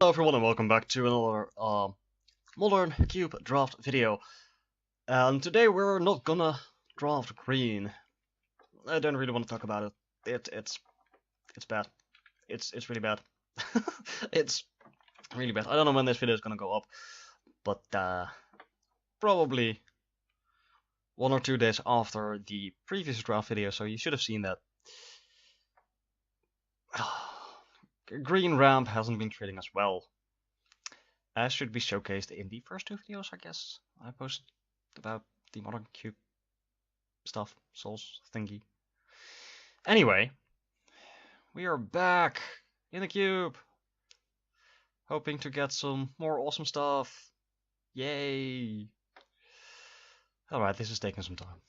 Hello everyone and welcome back to another Modern Cube draft video. And today we're not gonna draft green. I don't really want to talk about it. It's bad. It's really bad. It's really bad. I don't know when this video is gonna go up, but probably 1 or 2 days after the previous draft video, so you should have seen that. Green ramp hasn't been trading as well as should be showcased in the first 2 videos, I guess. I posted about the modern cube stuff, souls thingy. Anyway, we are back in the cube, hoping to get some more awesome stuff. Yay! Alright, this is taking some time.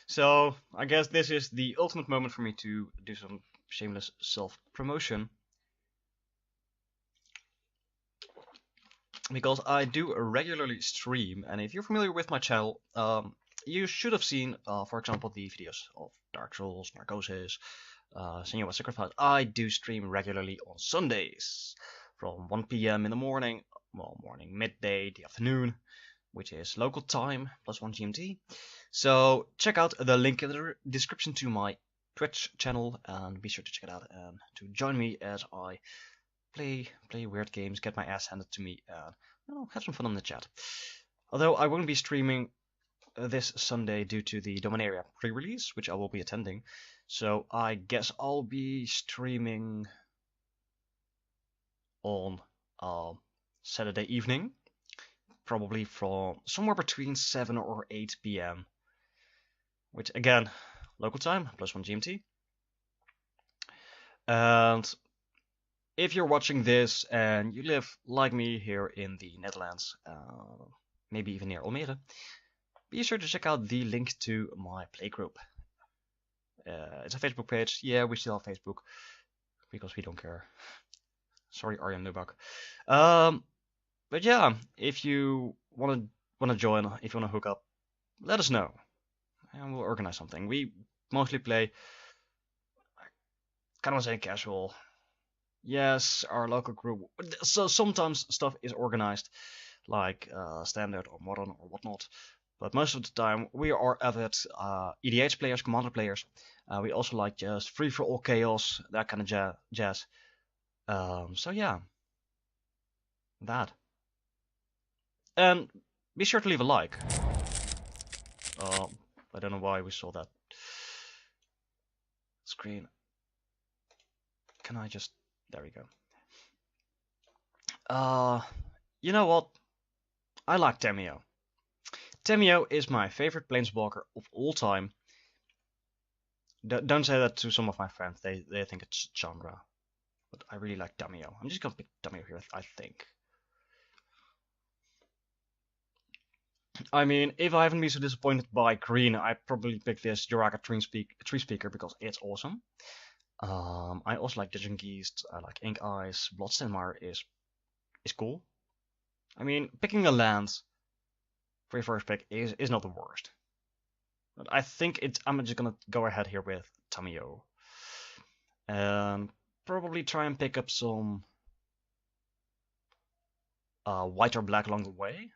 So, I guess this is the ultimate moment for me to do some shameless self-promotion. Because I do regularly stream, and if you're familiar with my channel, you should have seen, for example, the videos of Dark Souls, Narcosis, Senua's Sacrifice. I do stream regularly on Sundays, from 1 PM in the morning, well, morning, midday, the afternoon, which is local time, +1 GMT. So check out the link in the description to my Twitch channel, and be sure to check it out and to join me as I play weird games, get my ass handed to me, and have some fun on the chat. Although I won't be streaming this Sunday due to the Dominaria pre-release, which I will be attending. So I guess I'll be streaming on Saturday evening, probably from somewhere between 7 or 8 PM, which again, local time, +1 GMT. And if you're watching this and you live like me here in the Netherlands, maybe even near Almere, be sure to check out the link to my playgroup. It's a Facebook page. Yeah, we still have Facebook because we don't care. Sorry, Arjen Lubak. But yeah, if you wanna join, if you wanna hook up, let us know, and we'll organize something. We mostly play, I kind of say casual. Yes, our local group. So sometimes stuff is organized, like standard or modern or whatnot. But most of the time, we are avid EDH players, commander players. We also like just free for all chaos, that kind of jazz. So yeah, that. And be sure to leave a like. I don't know why we saw that screen. Can I just? There we go. You know what? I like Tamiyo. Tamiyo is my favorite planeswalker of all time. Don't say that to some of my friends. They think it's Chandra. But I really like Tamiyo. I'm just gonna pick Tamiyo here, I think. I mean, if I haven't been so disappointed by green, I'd probably pick this Joraka Tree Speaker because it's awesome. I also like Digital Geist, I like Ink Eyes, Bloodstained Mire is cool. I mean, picking a land for your first pick is not the worst. But I think I'm just gonna go ahead here with Tamiyo. And probably try and pick up some white or black along the way.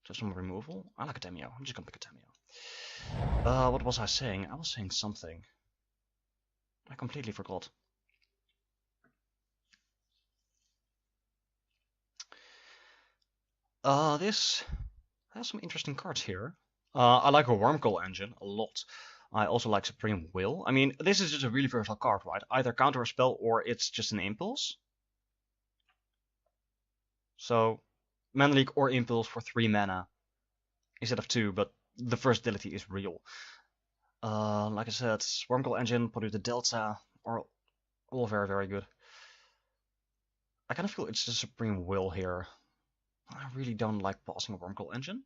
So some removal. I like a Tamiyo. I'm just gonna pick a Tamiyo. What was I saying? I was saying something. I completely forgot. This has some interesting cards here. I like a Wormcoil Engine a lot. I also like Supreme Will. I mean, this is just a really versatile card, right? Either counter a spell or it's just an impulse. So, Mana Leak or Impulse for 3 mana instead of 2, but the versatility is real. Like I said, Wormcoil Engine, probably the Delta, are all very, very good. I kind of feel it's the Supreme Will here. I really don't like passing a Wormcoil Engine.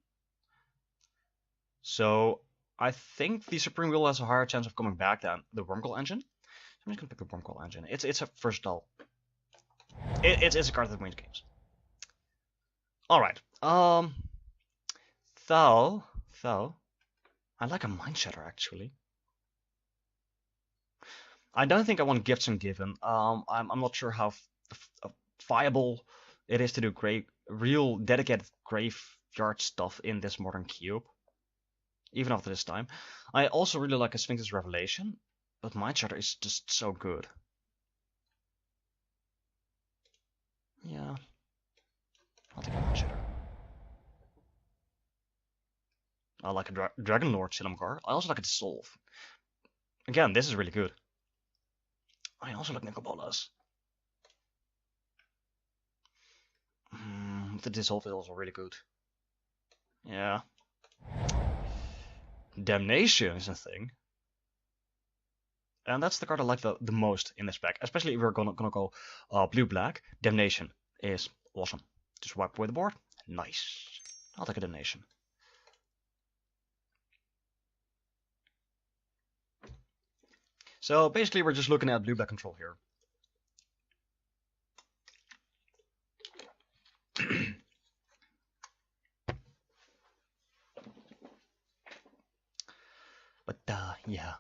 So I think the Supreme Will has a higher chance of coming back than the Wormcoil Engine. So I'm just gonna pick the Wormcoil Engine. It's a versatile. It's a card that wins games. All right. Though, I like a Mind Shatter actually. I don't think I want Gifts and Given. I'm not sure how viable it is to do real dedicated graveyard stuff in this modern cube, even after this time. I also really like a Sphinx's Revelation, but Mind Shatter is just so good. Yeah, I'll take a Mind Shatter. I like a Dragon Lord Silumgar. I also like a Dissolve. Again, this is really good. I also like Nicobolas. The Dissolve is also really good. Yeah. Damnation is a thing. And that's the card I like the most in this pack. Especially if we're gonna go blue-black. Damnation is awesome. Just wipe away the board. Nice. I'll take a Damnation. So basically we're just looking at blue-black control here. But yeah.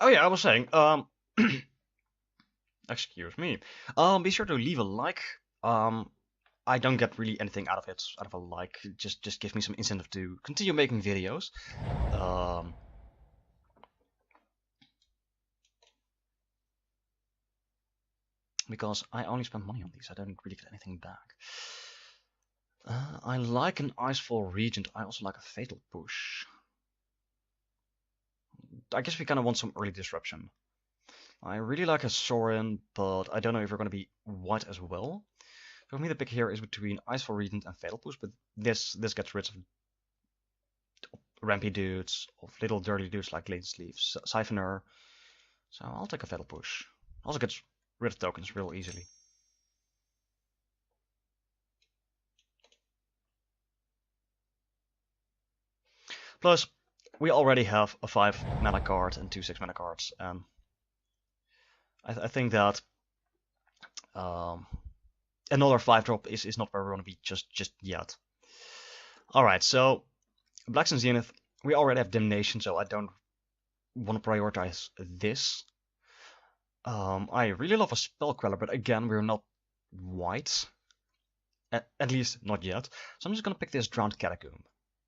Oh yeah, I was saying, excuse me. Be sure to leave a like. I don't get really anything out of a like. It just gives me some incentive to continue making videos. Because I only spend money on these, I don't really get anything back. I like an Icefall Regent. I also like a Fatal Push. I guess we kind of want some early disruption. I really like a Sorin, but I don't know if we're going to be white as well. For me, the pick here is between Icefall Regent and Fatal Push, but this gets rid of rampy dudes, of little dirty dudes like Late Sleeve, Siphoner. So I'll take a Fatal Push. Also gets rid of tokens real easily. Plus, we already have a 5 mana card and 2 6 mana cards, and I think that another 5-drop is not where we want to be just yet. Alright, so Blacks and Zenith, we already have Damnation, so I don't want to prioritize this. I really love a Spell Queller, but again, we're not white. At least not yet. So I'm just gonna pick this Drowned Catacomb.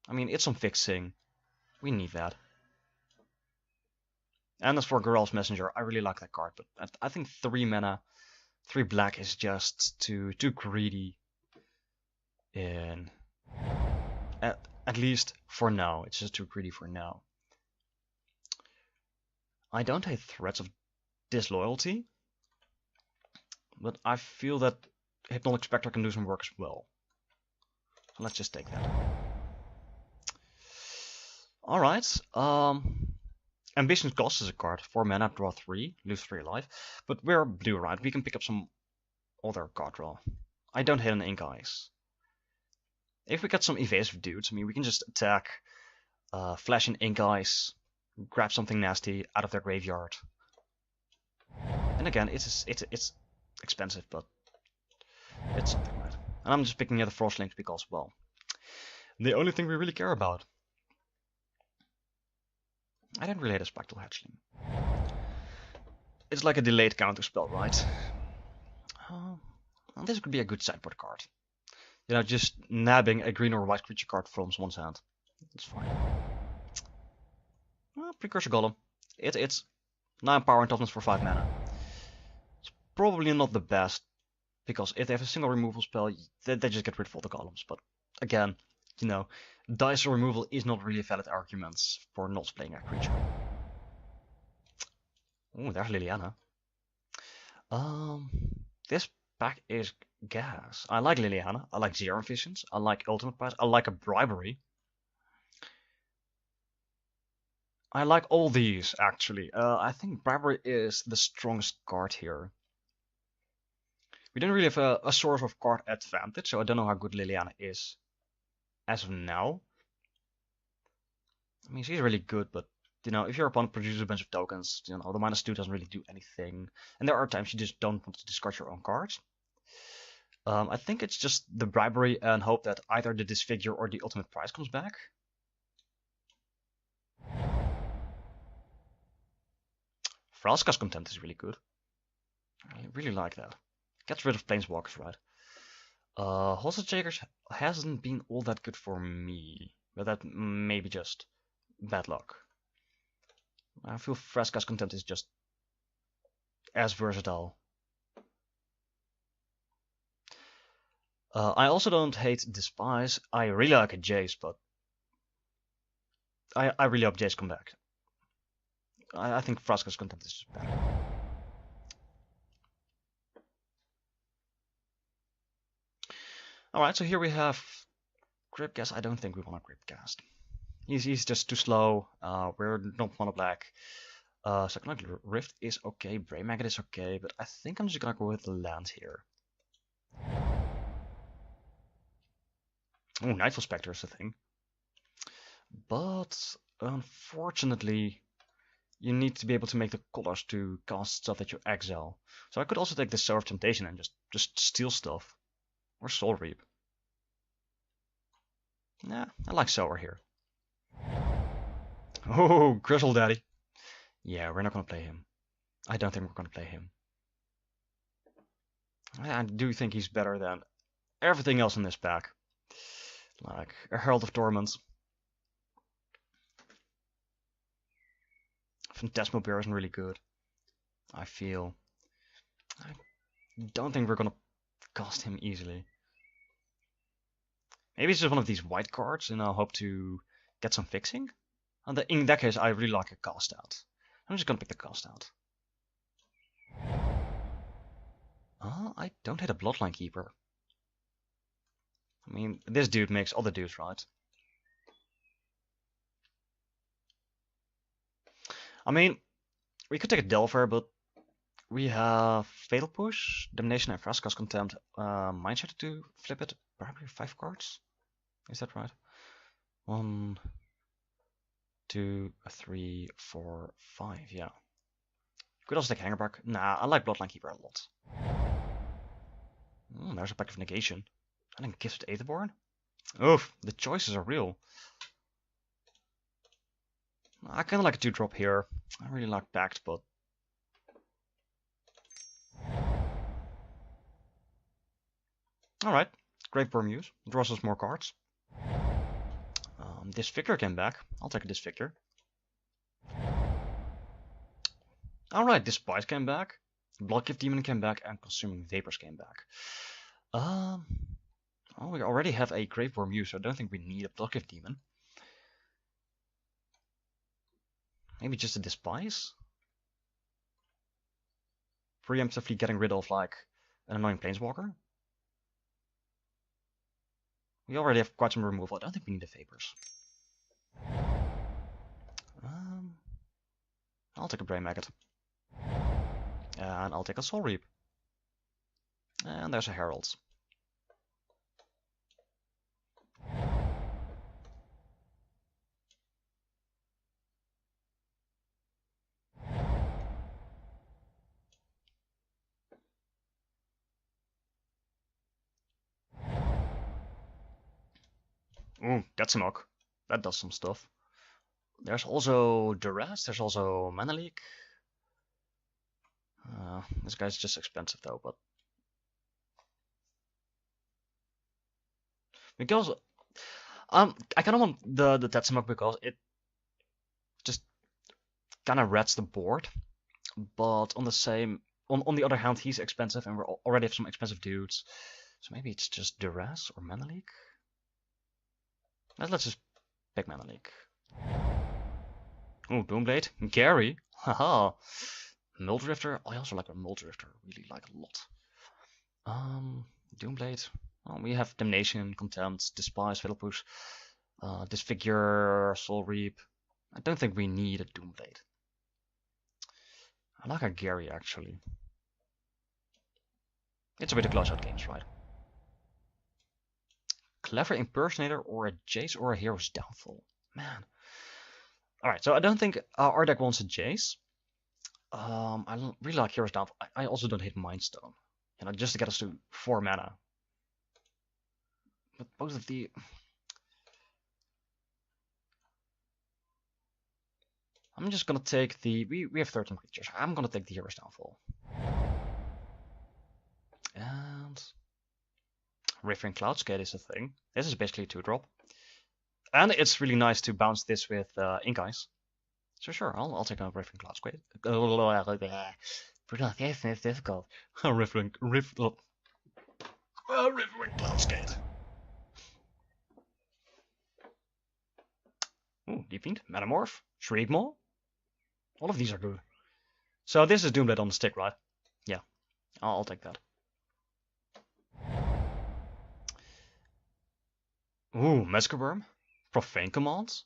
I mean, it's some fixing. We need that. And as for Geralf's Messenger, I really like that card, but I think 3 mana, 3 black is just too greedy. At least for now, it's just too greedy for now. I don't hate threats of disloyalty, but I feel that Hypnotic Spectre can do some work as well. So let's just take that. Alright, Ambition's Cost is a card. 4 mana, draw 3, lose 3 life. But we're blue, right? We can pick up some other card draw. I don't hate an Ink Eyes. If we get some evasive dudes, I mean, we can just attack, flash an Ink Eyes, grab something nasty out of their graveyard. And again, it's expensive, but it's something, right? And I'm just picking the Frostlinks because, well, the only thing we really care about. I don't really hate a Spectral Hatchling. It's like a delayed counter spell, right? This could be a good sideboard card. You know, just nabbing a green or white creature card from someone's hand. That's fine. Precursor Golem. It's 9 power and toughness for 5 mana. It's probably not the best, because if they have a single removal spell, they just get rid of all the golems. But again, you know, dice removal is not really a valid argument for not playing a creature. Ooh, there's Liliana. This pack is gas. I like Liliana. I like Zero Visions. I like Ultimate Prize. I like a Bribery. I like all these, actually. I think Bribery is the strongest card here. We don't really have a source of card advantage, so I don't know how good Liliana is as of now. I mean, she's really good, but, you know, if your opponent produces a bunch of tokens, you know, the -2 doesn't really do anything. And there are times you just don't want to discard your own cards. I think it's just the Bribery and hope that either the Disfigure or the Ultimate Prize comes back. Vraska's Contempt is really good. I really like that. Gets rid of planeswalkers, right? Hostage Takers hasn't been all that good for me, but that may be just bad luck. I feel Vraska's Contempt is just as versatile. I also don't hate Despise. I really like a Jace, but I really hope Jace come back. I think Vraska's Contempt is better. Alright, so here we have Gripcast. I don't think we want a Gripcast. He's just too slow. We're not mono black. Psychological Rift is okay. Brain Maggot is okay, but I think I'm just gonna go with the land here. Oh, Nightfall Spectre is a thing. But unfortunately, you need to be able to make the colors to cast stuff that you exile. So I could also take the Sour of Temptation and just steal stuff. Or Soul Reap. Nah, I like Sour here. Oh, Grizzle Daddy. Yeah, we're not gonna play him. I don't think we're gonna play him. I do think he's better than everything else in this pack. Like a Herald of Torment. Phantasmobear isn't really good. I feel. I don't think we're gonna cast him easily. Maybe it's just one of these white cards and I'll hope to get some fixing. And in that case, I really like a cast out. I'm just gonna pick the cast out. I don't hit a Bloodline Keeper. I mean, this dude makes other dudes, right? I mean, we could take a Delver, but we have Fatal Push, Damnation, and Vraska's Contempt. Mindshare to flip it, probably 5 cards. Is that right? 1, 2, 3, 4, 5. Yeah. Could also take Hangerback. Nah, I like Bloodline Keeper a lot. There's a pack of negation. And then Gifted Aetherborn. Oof, the choices are real. I kind of like a 2-drop here. I really like Pact, but alright, Graveworm use. Draws us more cards. Disfigure came back. I'll take a Disfigure. Alright, Despise came back. Bloodgift Demon came back, and Consuming Vapors came back. Oh, we already have a Graveworm use, so I don't think we need a Bloodgift Demon. Maybe just a Despise? Preemptively getting rid of, like, an annoying Planeswalker? We already have quite some removal. I don't think we need the Vapors. I'll take a Brain Maggot. And I'll take a Soul Reap. And there's a Herald. Ooh, that's a knock. That does some stuff. There's also Duress, there's also Mana Leak. This guy's just expensive though, but because I kind of want the Tetsamok because it just kind of rats the board, but on the other hand, he's expensive and we already have some expensive dudes, so maybe it's just Duress or Mana Leak. Let's just pick Mana Leak. Oh, Doomblade, Gary, haha. Muldrifter, I also like a Muldrifter, really like a lot. Doomblade, well, we have Damnation, Contempt, Despise, Fatal Push, Disfigure, Soul Reap. I don't think we need a Doomblade. I like a Gary actually. It's a way to close out games, right? Clever Impersonator or a Jace or a Hero's Downfall. Man. Alright, so I don't think our deck wants a Jace. I really like Hero's Downfall. I also don't hate Mind Stone. You know, just to get us to 4 mana. But both of the... I'm just gonna take the... We have 13 creatures. I'm gonna take the Hero's Downfall. River and Cloudscape is a thing. This is basically a 2-drop. And it's really nice to bounce this with Ink Eyes. So sure, I'll take a River and Cloudscape. Pronunciation is difficult. River and Cloudscape. Ooh, Deep Fiend, Metamorph, Shriekmaw. All of these are good. So this is Doomblade on the stick, right? Yeah, I'll take that. Ooh, Massacre Worm, Profane Commands.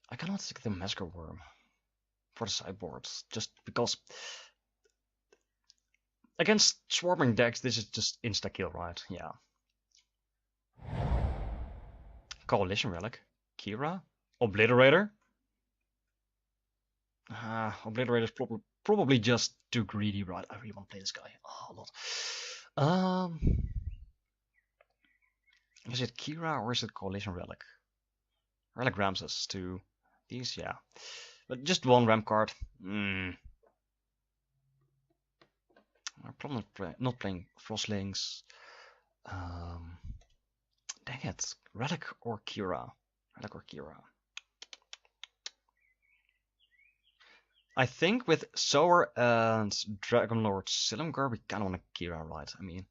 I cannot stick the Massacre Worm for the sideboards, just because against swarming decks this is just insta-kill, right? Yeah. Coalition Relic, Kira, Obliterator. Obliterator's probably just too greedy, right? I really want to play this guy. Oh, a lot. Is it Kira or is it Coalition Relic? Relic rams us to these, yeah. But just one ram card. I'm probably not playing Frostlings. Dang it. Relic or Kira? Relic or Kira? I think with Sower and Dragonlord Silumgar, we kind of want a Kira, right? I mean,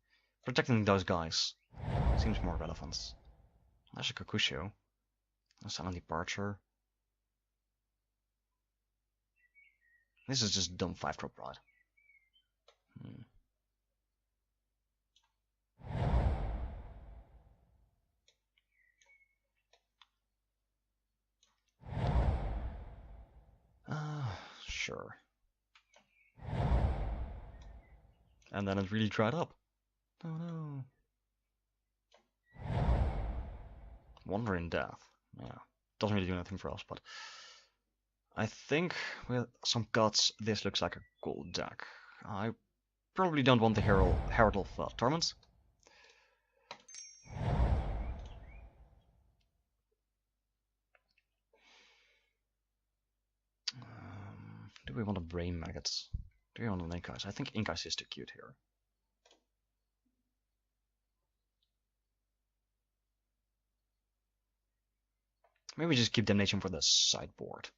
protecting those guys seems more relevant. There's a Kakusho. A Silent Departure. This is just dumb 5-drop, right? Sure. And then it really dried up. Oh no. Wonder in Death. Yeah. Doesn't really do anything for us, but I think with some cuts this looks like a cool deck. I probably don't want the Herald of Torment. Do we want a Brain Maggots? Do we want an Ink Eyes? I think Ink Eyes is too cute here. Maybe we just keep Damnation for the sideboard.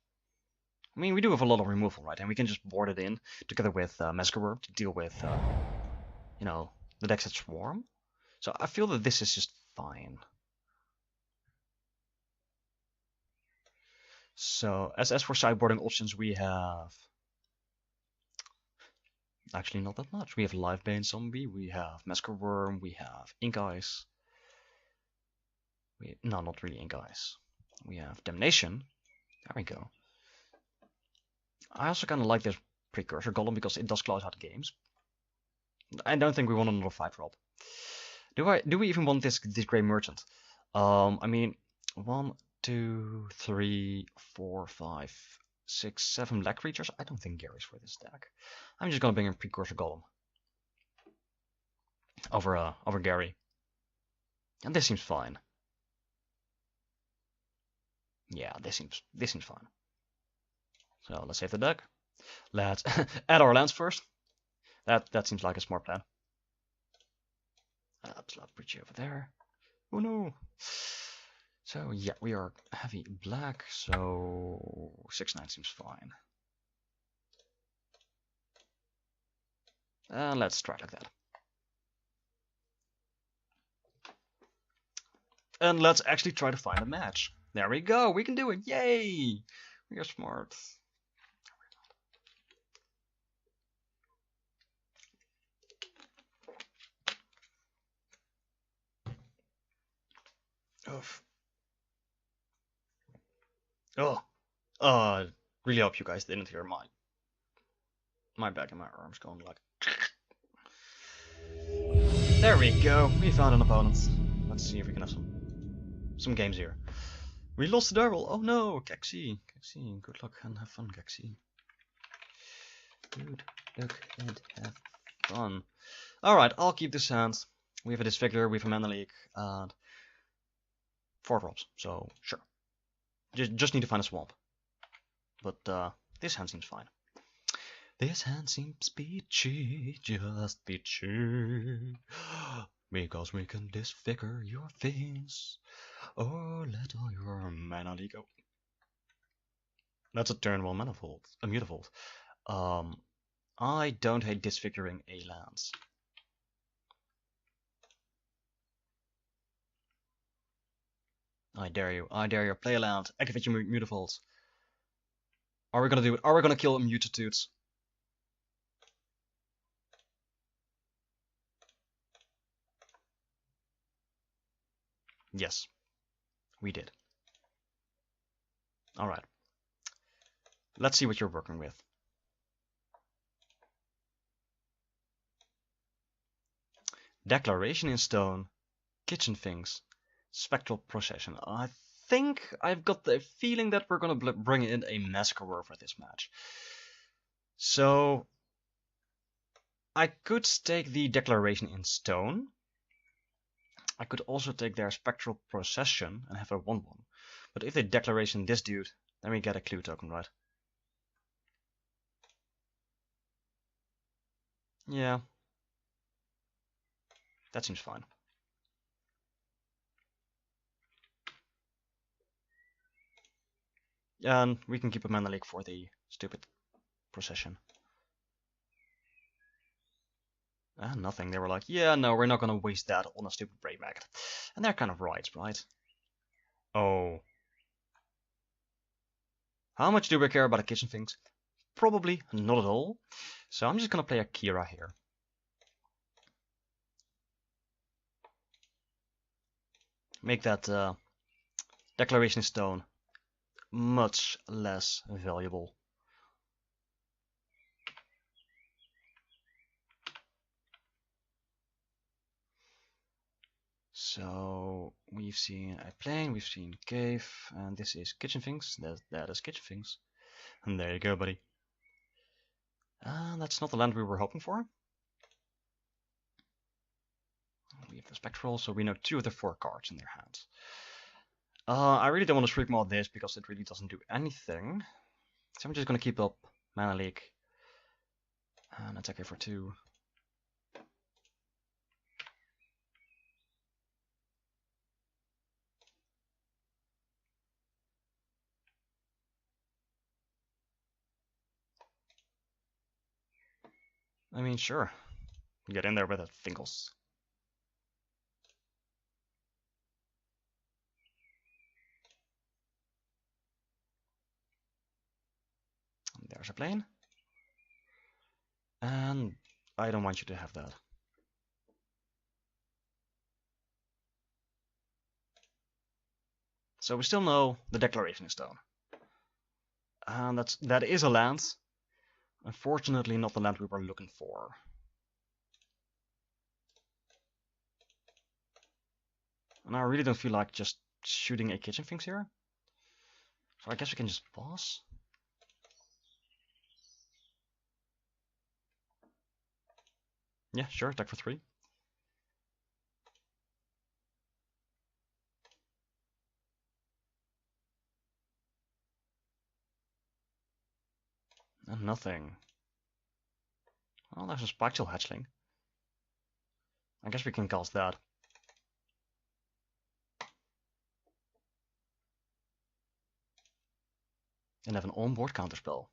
I mean, we do have a lot of removal, right? And we can just board it in together with Massacre Worm to deal with, you know, the decks that swarm. So I feel that this is just fine. So as for sideboarding options, we have actually not that much. We have Livebane Zombie, we have Massacre Worm, we have Ink Eyes. No, not really Ink Eyes. We have Damnation. There we go. I also kind of like this Precursor Golem because it does close out games. I don't think we want another 5-drop. Do we even want this Grey Merchant? I mean, 1, 2, 3, 4, 5, 6, 7 black creatures. I don't think Gary's for this deck. I'm just gonna bring in Precursor Golem over Gary, and this seems fine. Yeah, this seems fine. So let's save the deck. Let's add our lands first. That seems like a smart plan. Slot Bridge over there. Oh no. So yeah, we are heavy black, so 6/9 seems fine. Let's try like that. And let's actually try to find a match. There we go, we can do it, yay! We are smart. Oof. Oh, really hope you guys didn't hear my back and my arms going like. There we go. We found an opponent. Let's see if we can have some games here. We lost the Darrell. Oh no, Kexi. Good luck and have fun, Kexi. Good luck and have fun. All right, I'll keep this hand. We have a Disfigure, we have a Mana Leak, and 4 drops. So sure. Just need to find a swamp. But this hand seems fine. This hand seems peachy, just peachy. Because we can disfigure your face, or let all your mana go. That's a turn 1 manifold, a mutavault. I don't hate disfiguring a lands. I dare you, play a land, activate your mutavaults. Are we gonna do it? Are we gonna kill Mutitudes? Yes, we did. Alright. Let's see what you're working with. Declaration in Stone, Kitchen Things, Spectral Procession. I think I've got the feeling that we're gonna bring in a Massacre for this match. So I could take the Declaration in Stone. I could also take their Spectral Procession and have a 1-1. But if they Declaration this dude, then we get a clue token, right? Yeah. That seems fine. And we can keep a mana leak for the stupid procession. Nothing. They were like, yeah, no, we're not gonna waste that on a stupid Brave Maggot. And they're kind of right? Oh. How much do we care about the kitchen things? Probably not at all. So I'm just gonna play a Kira here. Make that Declaration Stone much less valuable. So we've seen a plane, we've seen cave, and this is kitchen things. That is kitchen things. And there you go, buddy. That's not the land we were hoping for. We have the Spectral, so we know 2 of the 4 cards in their hands. I really don't want to Shriek Maw this because it really doesn't do anything. So I'm just gonna keep up Mana Leak and attack it for 2. I mean, sure. Get in there with it, Fingles. There's a plane. And I don't want you to have that. So we still know the Declaration in Stone. And that is a land. Unfortunately not the land we were looking for. And I really don't feel like just shooting a kitchen things here. So I guess we can just pause. Yeah, sure, attack for 3. And nothing. Well, there's a Spectral Hatchling. I guess we can cast that. And have an onboard counterspell.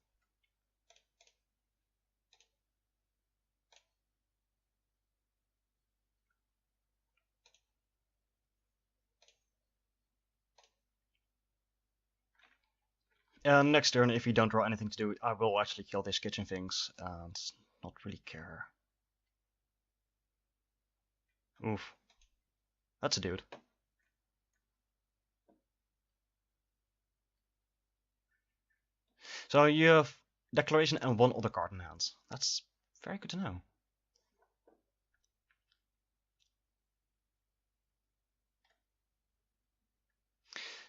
Next turn, if you don't draw anything to do, I will actually kill these kitchen things and not really care. Oof. That's a dude. So you have Declaration and 1 other card in hands. That's very good to know.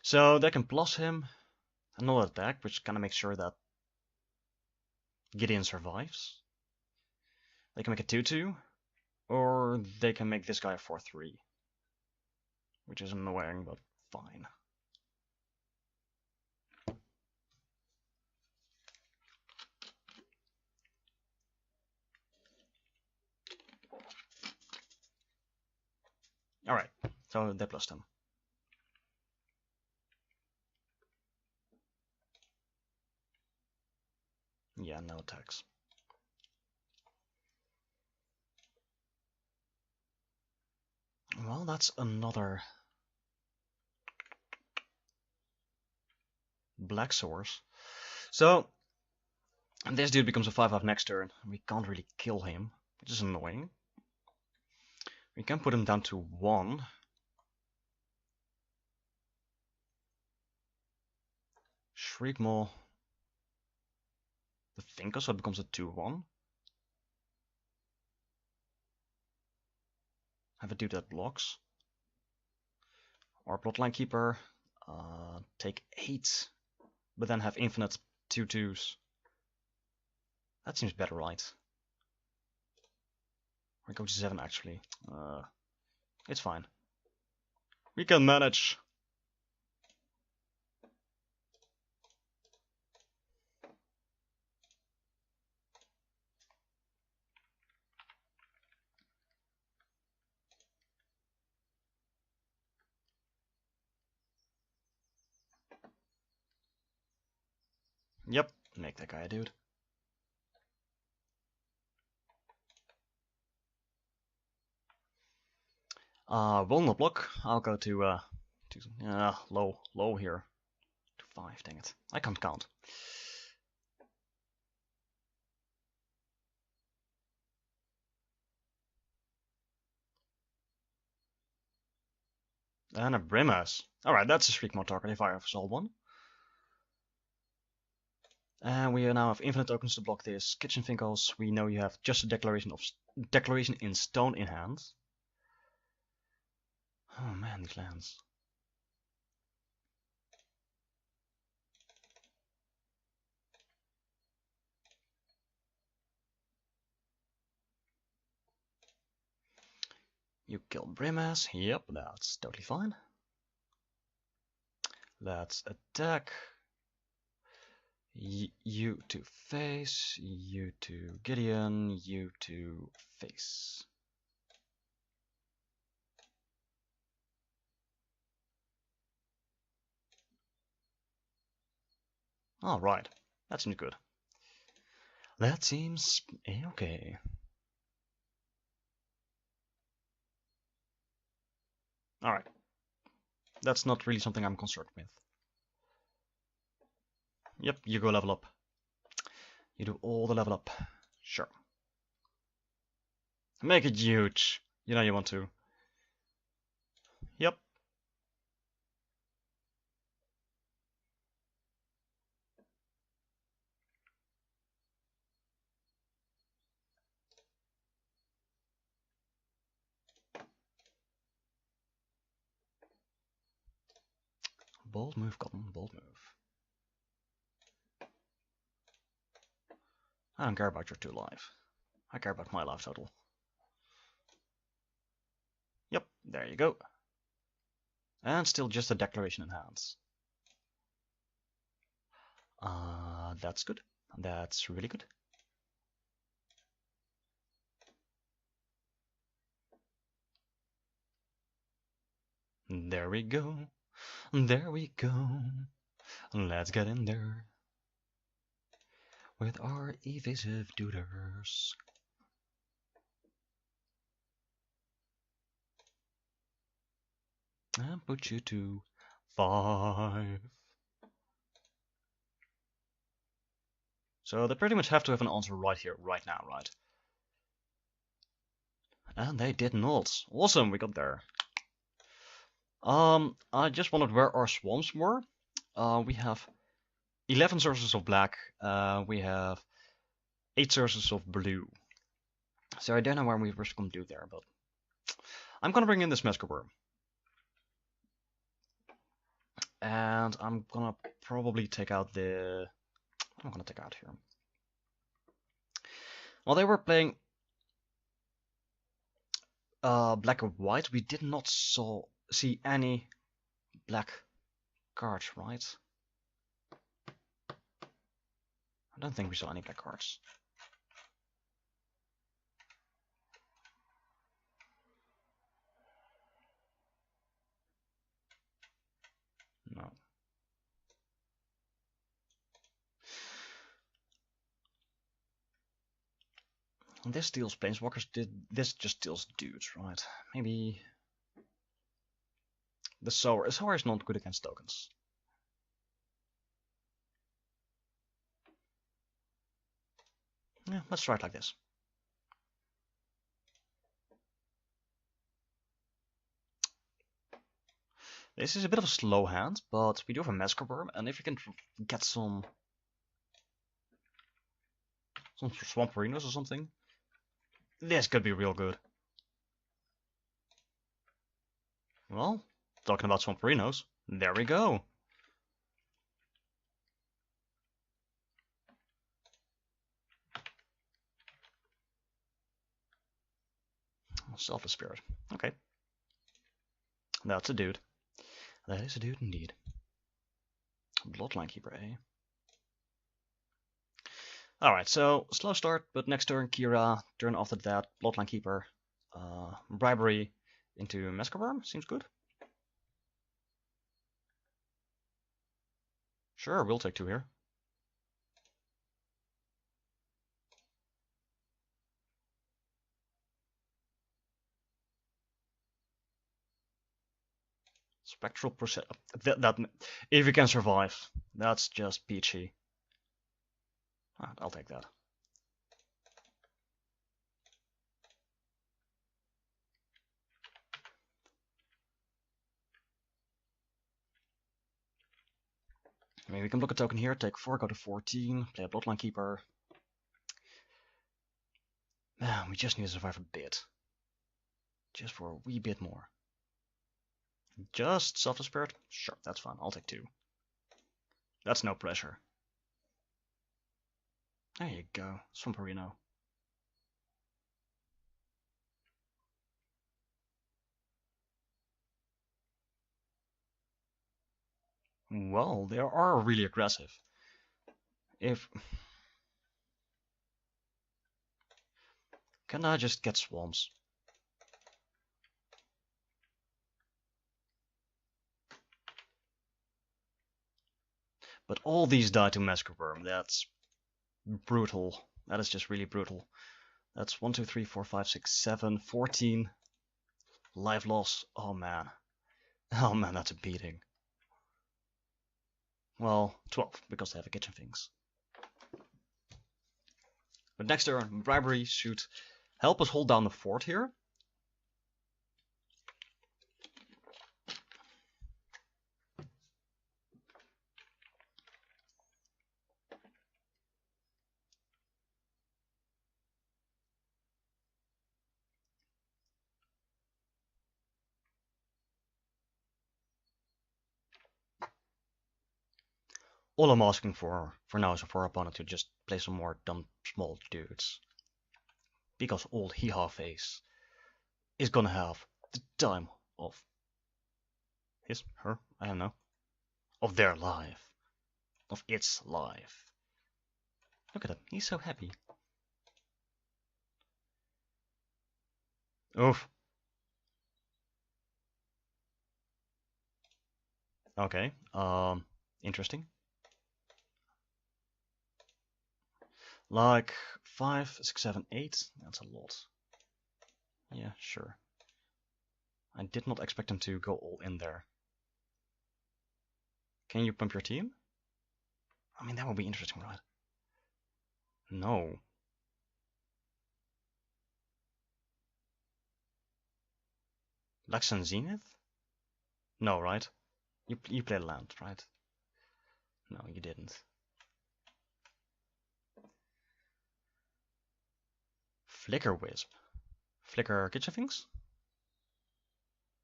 So they can plus him another attack, which kind of makes sure that Gideon survives. They can make a 2-2, or they can make this guy a 4-3. Which is annoying, but fine. So they plus 10. Yeah, no attacks. Well, that's another black source. So this dude becomes a 5/5 next turn. We can't really kill him, which is annoying. We can put him down to 1. Shriekmaw the Thinker, so it becomes a 2/1. Have a dude that blocks. Or Bloodline Keeper. Take 8, but then have infinite 2/2s. That seems better, right? Or go to 7 actually. It's fine. We can manage. Yep, make that guy a dude. Will not block. I'll go to low here. To 5, dang it. I can't count. And a Grimace. Alright, that's a Shriekmaw target if I have sold one. And we now have infinite tokens to block this. Kitchen Finkles, we know you have just a declaration in stone in hand. Oh man, these lands. You kill Grimace. Yep, that's totally fine. Let's attack. You to face, you to Gideon, you to face. Alright, that seems good. That seems okay. Alright. That's not really something I'm concerned with. Yep, you go level up. You do all the level up. Sure. Make it huge. You know you want to. Yep. Bold move, Cotton. Bold move. I don't care about your 2 life. I care about my life total. Yep, there you go. And still just a declaration in hands. That's good. That's really good. There we go. There we go. Let's get in there. With our evasive duders. And put you to 5. So they pretty much have to have an answer right here, right now, right? And they did not. Awesome, we got there. I just wondered where our swamps were. We have 11 sources of black. We have 8 sources of blue. So I don't know where we were going to do there, but I'm gonna bring in this Mesca Worm. And I'm gonna probably take out the... What am I gonna take out here? While they were playing black and white, we did not see any black cards, right? I don't think we saw any black cards. No. This steals planeswalkers. This just steals dudes, right? Maybe the sower. The sower is not good against tokens. Yeah, let's try it like this. This is a bit of a slow hand, but we do have a Massacre Worm, and if you can get some Swamp Arenas or something, this could be real good. Well, talking about Swamp Arenas, there we go. Selfless Spirit. Okay. That's a dude. That is a dude indeed. Bloodline Keeper, eh? Alright, so slow start, but next turn Kira, turn after that, Bloodline Keeper, Bribery into Massacre Worm, seems good. Sure, we'll take 2 here. Spectral Process. That if you can survive, that's just peachy. I'll take that. I mean, we can block a token here, take 4, go to 14, play a Bloodline Keeper. Man, we just need to survive a bit. Just for a wee bit more. Just Selfless Spirit? Sure, that's fine. I'll take 2. That's no pressure. There you go. Swamp Arena. Well, they are really aggressive. If... Can I just get Swamps? But all these die to Massacre Worm. That's brutal. That is just really brutal. That's 1, 2, 3, 4, 5, 6, 7, 14 life loss. Oh man. Oh man, that's a beating. Well, 12, because they have a Kitchen Finks. But next turn, Bribery should help us hold down the fort here. All I'm asking for now is for our opponent to just play some more dumb small dudes. Because old Hee-Haw Face is gonna have the time of his, her, I don't know, of their life. Of its life. Look at him, he's so happy. Oof. Okay, interesting. Like 5, 6, 7, 8. That's a lot. Yeah, sure. I did not expect him to go all in there. Can you pump your team? I mean, that would be interesting, right? No. Lexan Zenith? No, right? You played land, right? No, you didn't. Flicker Wisp. Flicker Kitchen Finks?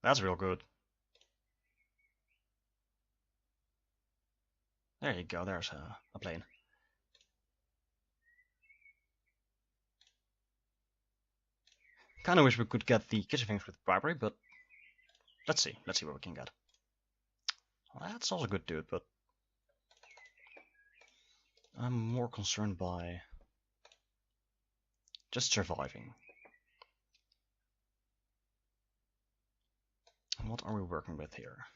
That's real good. There you go, there's a plane. Kinda wish we could get the Kitchen Finks with Bribery, but let's see what we can get. Well, that's also good, dude, but I'm more concerned by just surviving. What are we working with here?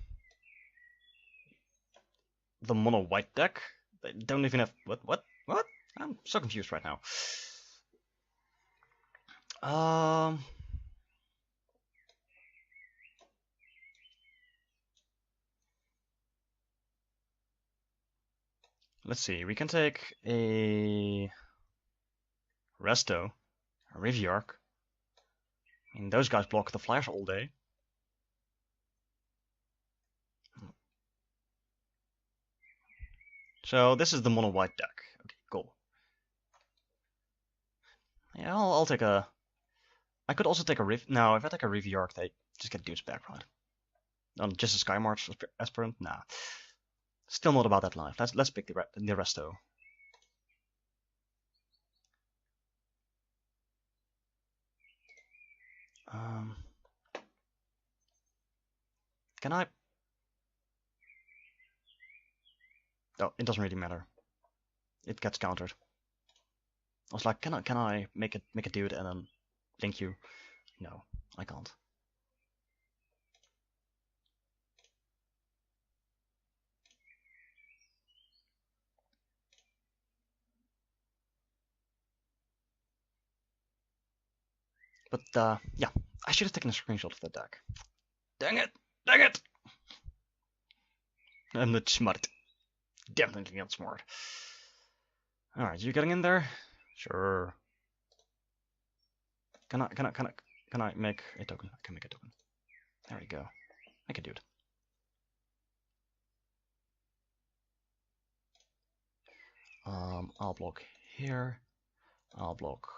the mono white deck. They don't even have what? I'm so confused right now. Let's see. We can take a Resto, a Riviarch. I mean, those guys block the flyers all day. So this is the mono white deck. Okay, cool. Yeah, I'll take a. I could also take a Riv. No, if I take a Riviarch, they just get dudes back, right? Just a Sky March aspirant? Nah. Still not about that life. Let's pick the Resto. Can I? Oh, it doesn't really matter. It gets countered. I was like, can I make a dude and then link you? No, I can't. But yeah, I should have taken a screenshot of that deck. Dang it! Dang it! I'm not smart. Definitely not smart. Alright, you getting in there? Sure. Can I make a token? I can make a token. There we go. I can do it. I'll block here. I'll block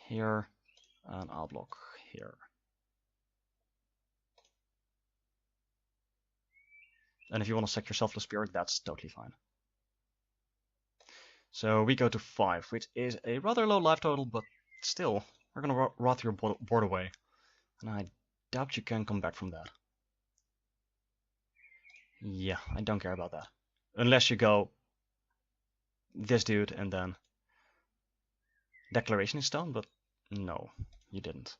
here, and I'll block here. And if you want to sack yourself to Spirit, that's totally fine. So we go to 5, which is a rather low life total, but still, we're gonna rot your board away. And I doubt you can come back from that. Yeah, I don't care about that. Unless you go this dude and then Declaration is done, but no, you didn't.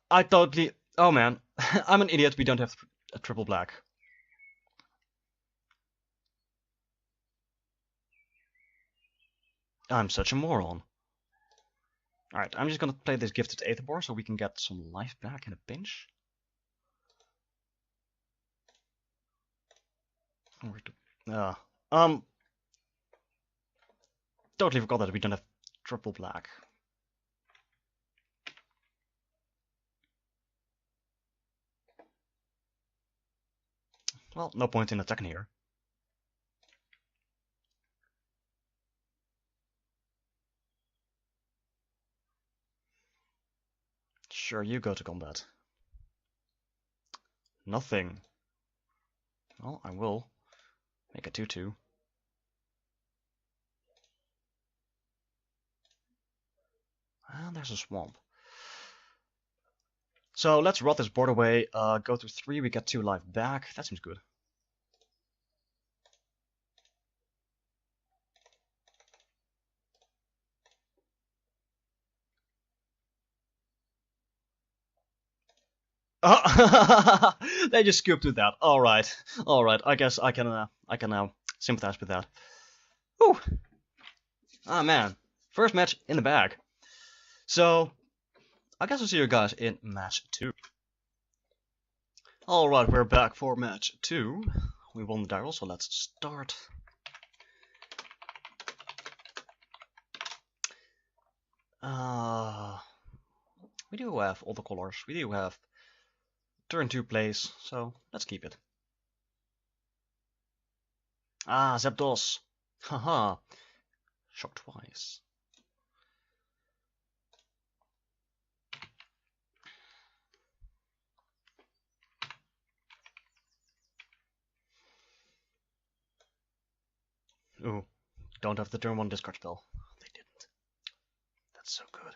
I totally... Oh man, I'm an idiot, we don't have a triple black. I'm such a moron. Alright, I'm just gonna play this Gifted Aetherborn so we can get some life back in a pinch. Totally forgot that we don't have triple black. Well, no point in attacking here. Sure, you go to combat. Nothing. Well, I will make a 2-2. And there's a swamp. So let's rot this board away. Go to 3, we get 2 life back. That seems good. They just scooped with that. All right. I guess I can now sympathize with that. Whew. Ah man, first match in the bag. So I guess I'll see you guys in match 2. All right, we're back for match 2. We won the dial, so let's start. We do have all the colors. We do have turn 2 plays, so let's keep it. Ah, Zapdos. Haha. Shock twice. Ooh, don't have the turn 1 discard spell. They didn't. That's so good.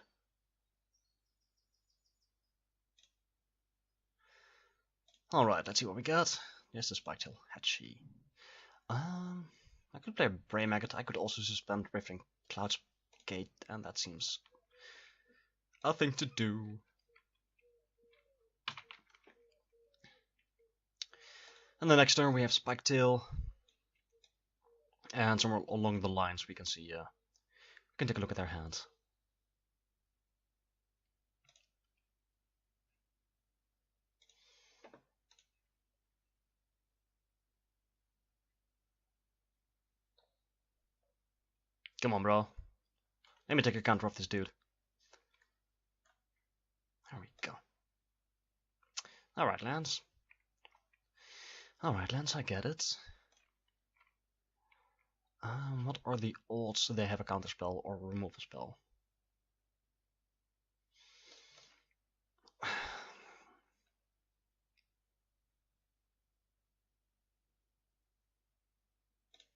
Alright, let's see what we got. Yes, the Spiketail Hatchie. I could play Brain Maggot. I could also suspend Riffling Cloud's Gate, and that seems a thing to do. And the next turn we have Spike Tail. And somewhere along the lines we can see, we can take a look at their hand. Come on, bro. Let me take a counter off this dude. There we go. Alright, Lance. Alright, Lance, I get it. What are the odds they have a counterspell or remove a spell?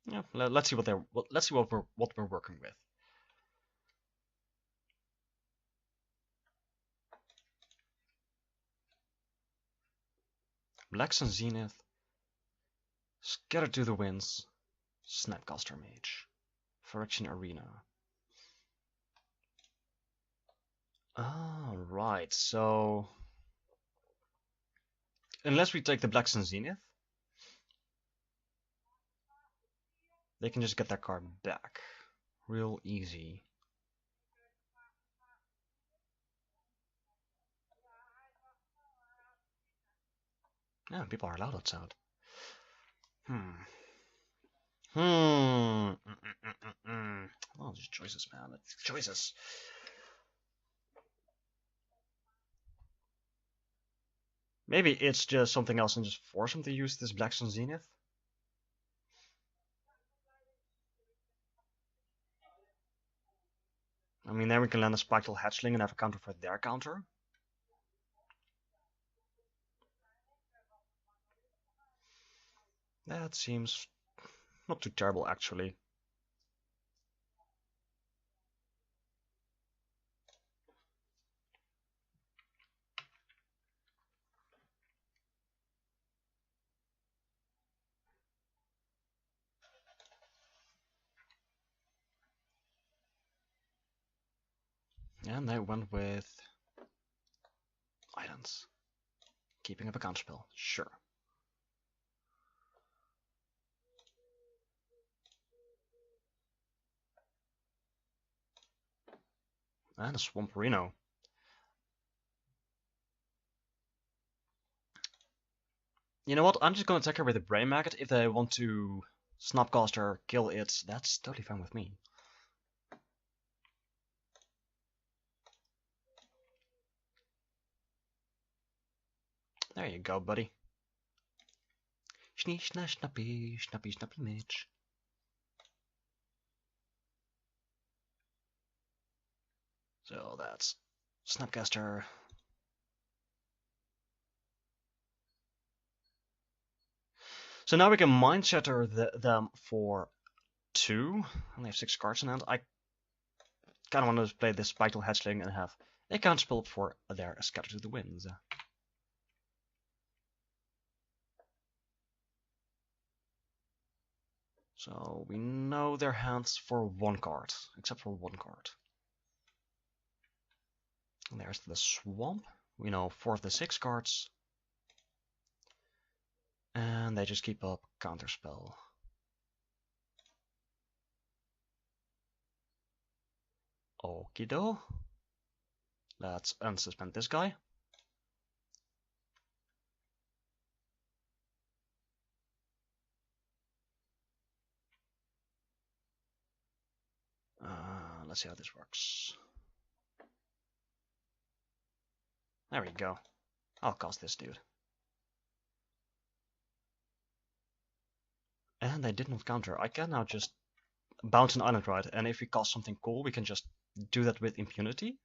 Yeah, let's see what we're working with. Blackson Zenith, Scatter to the Winds, Snapcaster Mage, Friction Arena. Ah, right. So unless we take the Blackson Zenith, they can just get that card back. Real easy. Yeah, people are loud outside. Oh, these choices, man. It's choices. Maybe it's just something else and just force him to use this Blackstone Zenith. I mean, then we can land a Spectral Hatchling and have a counter for their counter. That seems not too terrible, actually. And they went with Islands. Keeping up a counterspell, sure. And a Swamp Reno. You know what? I'm just gonna attack her with a Brain Maggot. If they want to Snapcaster, kill it, that's totally fine with me. There you go, buddy. Schnee, schna, snappy, snappy, snappy, mage. So that's Snapcaster. So now we can Mind Shatter them for 2. And they have 6 cards in hand. I kind of want to play this Spectral Hatchling and have a counterspell for their Scatter to the Winds. So we know their hands for 1 card, except for 1 card. And there's the Swamp. We know 4 of the 6 cards. And they just keep up Counterspell. Okido. Let's unsuspend this guy. Let's see how this works. There we go. I'll cast this dude. And they did not counter. I can now just bounce an island ride, and if we cast something cool, we can just do that with impunity.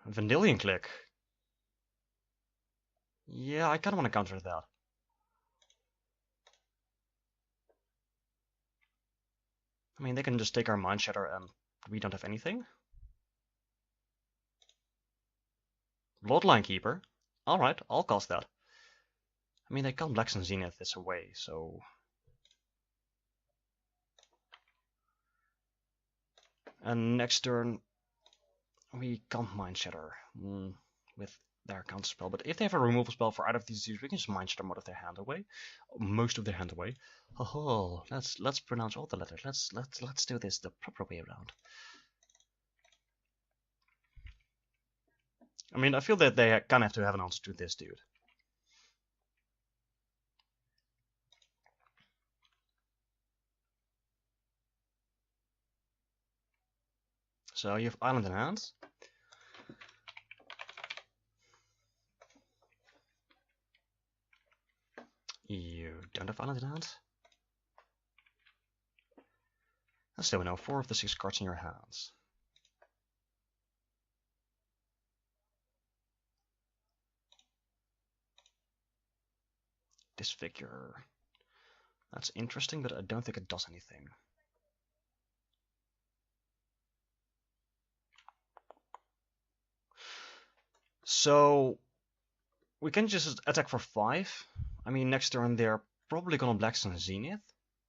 Vanillion Click. Yeah, I kind of want to counter that. I mean, they can just take our Mind Shatter and we don't have anything. Bloodline Keeper. Alright, I'll cast that. I mean, they can't Blackstone Zenith this away, so... And next turn, we can't Mind Shatter with their counter spell, but if they have a removal spell for either of these dudes, we can just Mind Shatter most of their hand away. Oh, let's pronounce all the letters. Let's do this the proper way around. I mean, I feel that they kind of have to have an answer to this dude. So you have Island in hand. You don't have Island in hand. And still we know 4 of the 6 cards in your hands. Disfigure. That's interesting, but I don't think it does anything. So we can just attack for 5. I mean, next turn they're probably gonna Blackstone Zenith.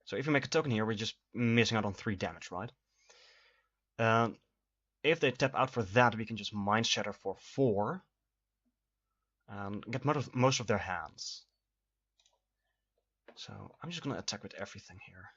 So if you make a token here, we're just missing out on 3 damage, right? If they tap out for that, we can just Mind Shatter for 4 and get most of their hands. So I'm just gonna attack with everything here.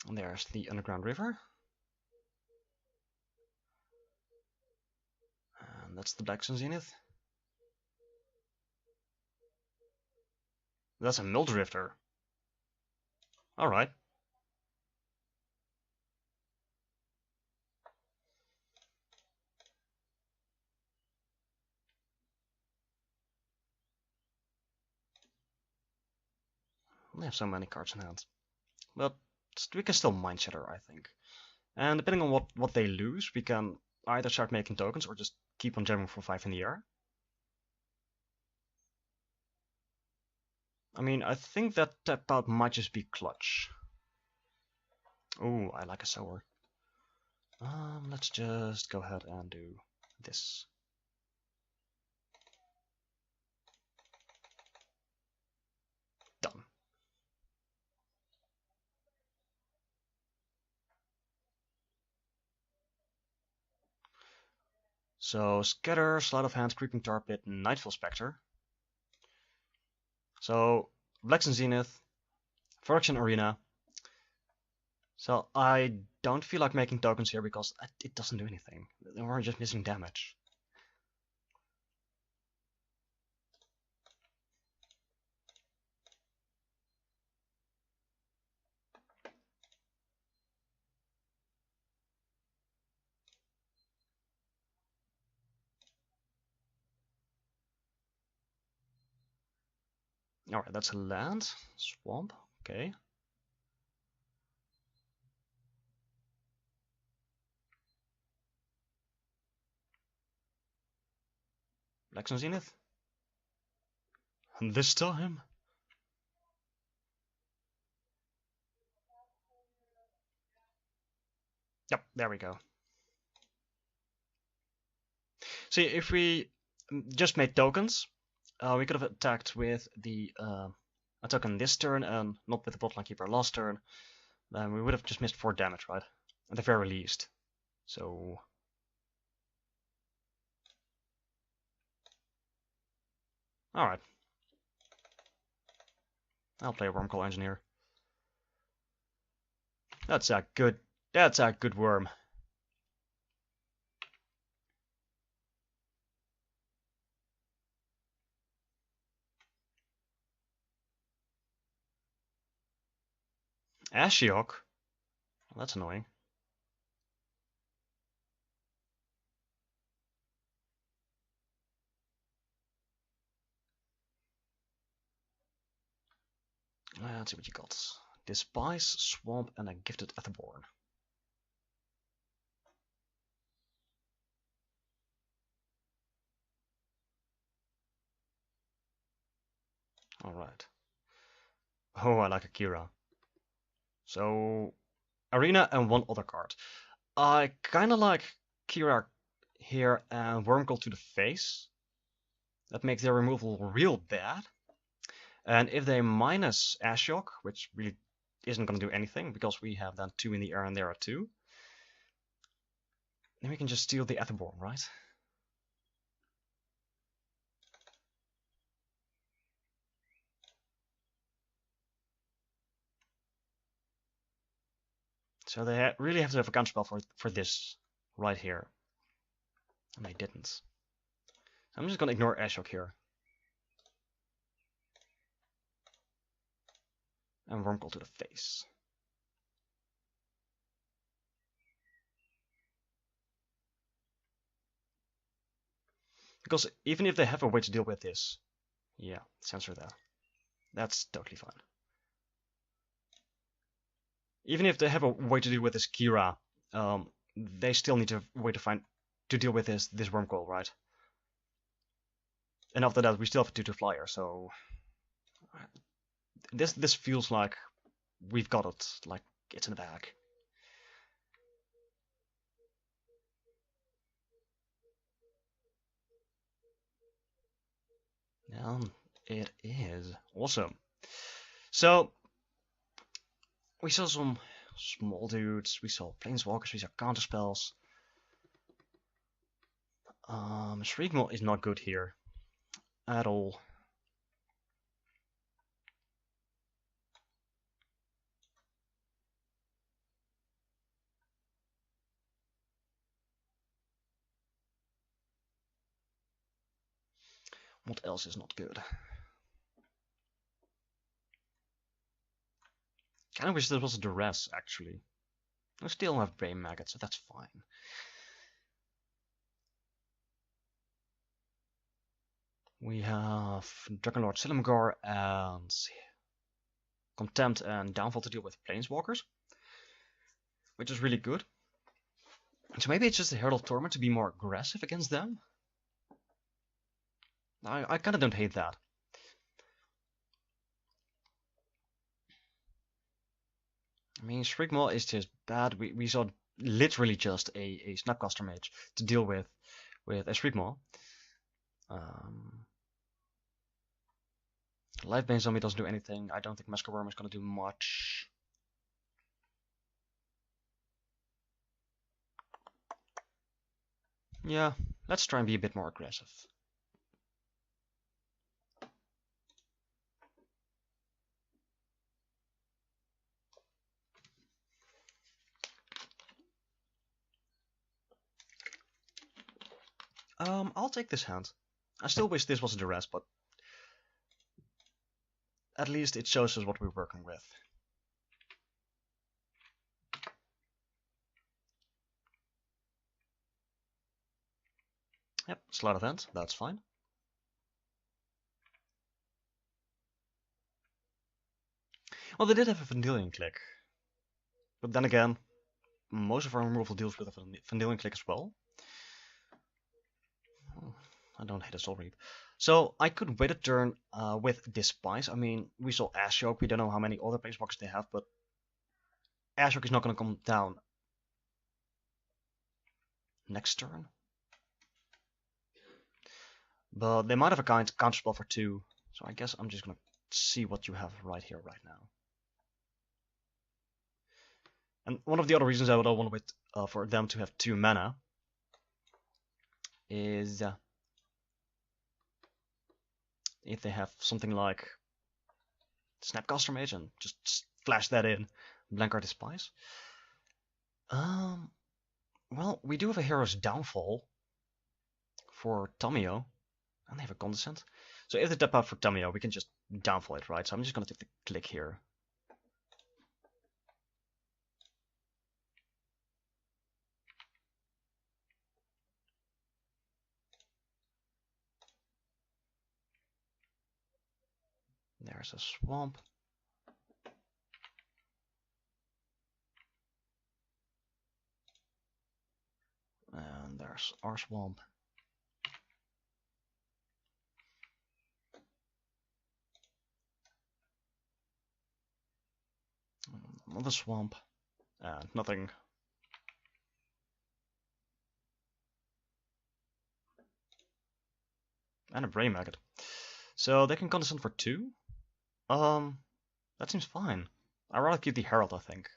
And there's the Underground River. And that's the Blackstone Zenith. That's a Milldrifter. Alright. They have so many cards in hand. But we can still Mind Shatter, I think. And depending on what they lose, we can either start making tokens or just keep on jamming for 5 in the air. I mean, I think that tap out might just be clutch. Oh, I like a sour. Let's just go ahead and do this. Done. So Scatter, Sleight of Hand, Creeping Tar Pit, Nightfall Spectre. So Blackstone Zenith, Phyrexian Arena. So I don't feel like making tokens here because it doesn't do anything. We're just missing damage. Alright, that's a land. Swamp, okay. Blackstone Zenith. And this time. Yep, there we go. See, if we just made tokens, we could have attacked with the a token this turn and not with the Bloodline Keeper last turn. Then we would have just missed 4 damage, right? At the very least. So... Alright. I'll play a Wormclaw Engineer. That's a good worm. Ashiok? Well, that's annoying. Let's see what you got. Despise, Swamp, and a Gifted Etherborn. Alright. Oh, I like Akira. So, Arena and one other card. I kind of like Kira here and Wormcoil to the face. That makes their removal real bad. And if they minus Ashiok, which really isn't going to do anything because we have then 2 in the air and there are 2, then we can just steal the Etherborn, right? So they really have to have a counterspell for this right here. And they didn't. So I'm just going to ignore Ashiok here. And Wormcoil to the face. Because even if they have a way to deal with this, yeah, censor that. That's totally fine. Even if they have a way to deal with this Kira, they still need a way to deal with this Wormcoil, right? And after that, we still have a 2/2 flyer, so this feels like we've got it, like it's in the bag. And it is awesome. So we saw some small dudes, we saw planeswalkers, we saw counterspells. Shriekmaw is not good here at all. What else is not good? Kinda wish there was a duress, actually. I still have brain maggots, so that's fine. We have Dragonlord Silumgar and Contempt and Downfall to deal with Planeswalkers, which is really good. So maybe it's just a Herald of Torment to be more aggressive against them. I kind of don't hate that. I mean, Shriekmaw is just bad. We saw literally just a Snapcaster Mage to deal with a Shriekmaw. Life-Bane Zombie doesn't do anything. I don't think Masker Worm is going to do much. Yeah, let's try and be a bit more aggressive. I'll take this hand. I still wish this was a duress, but at least it shows us what we're working with. Yep, slot event, that's fine. Well, they did have a Vendilion Click. But then again, most of our removal deals with a Vendilion Click as well. I don't hate a Soul Reap. So I could wait a turn with Despise. I mean, we saw Ashiok. We don't know how many other planeswalkers they have, but Ashiok is not going to come down next turn. But they might have a counterspell for 2. So I guess I'm just going to see what you have right here, right now. And one of the other reasons I would want to wait for them to have 2 mana is if they have something like Snapcaster Mage and just flash that in, Blankard Despise. Well, we do have a Hero's Downfall for Tamiyo, and they have a Condescent. So if they tap out for Tamiyo, we can just downfall it, right? So I'm just going to take the click here. There's a swamp. And there's our swamp. Another swamp. And nothing. And a brain maggot. So they can condescend for 2. That seems fine. I'd rather keep the Herald, I think.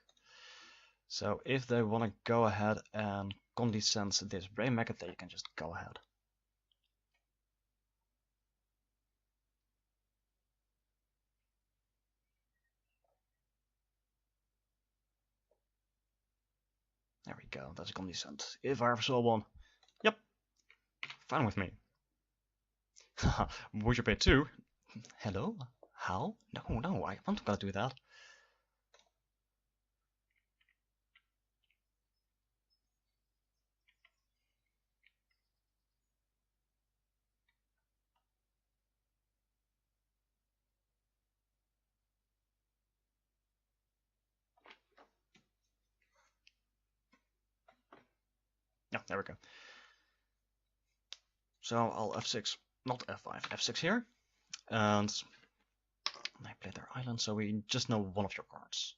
So if they want to go ahead and condescend this brain maggot, they can just go ahead. There we go, that's a condescend. If I ever saw one. Yep. Fine with me. Haha, would you pay 2? Hello? How? No, I'm not gonna do that. Yeah, there we go. So I'll F6, not F5, F6 here. And I play their island, so we just know one of your cards.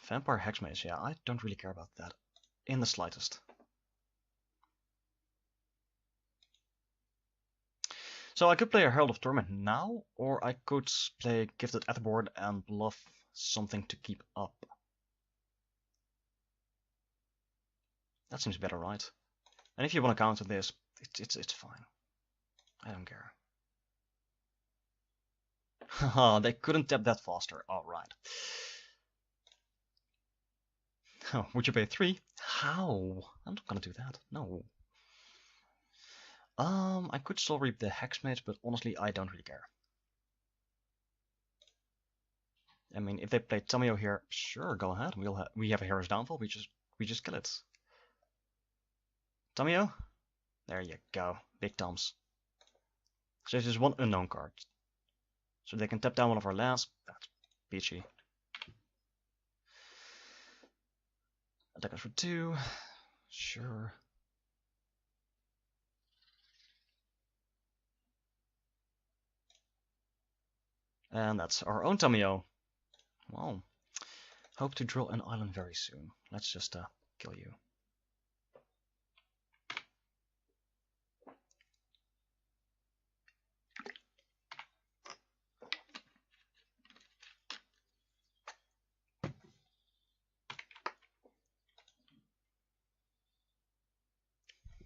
Vampire Hexmage, yeah, I don't really care about that in the slightest. So I could play a Herald of Torment now, or I could play Gifted Etherboard and bluff something to keep up. That seems better, right? And if you want to counter this, it's fine. I don't care. Haha, they couldn't tap that faster. Alright. Oh, would you pay 3? How? I'm not gonna do that. No. I could Soul Reap the Hexmage, but honestly, I don't really care. I mean, if they play Tamio here, sure, go ahead. We have a Hero's Downfall. We just kill it. Tamio, there you go, big thumbs. So there's just one unknown card, so they can tap down one of our lands. That's peachy. Attack us for 2, sure. And that's our own Tamio. Well, hope to draw an island very soon. Let's just kill you.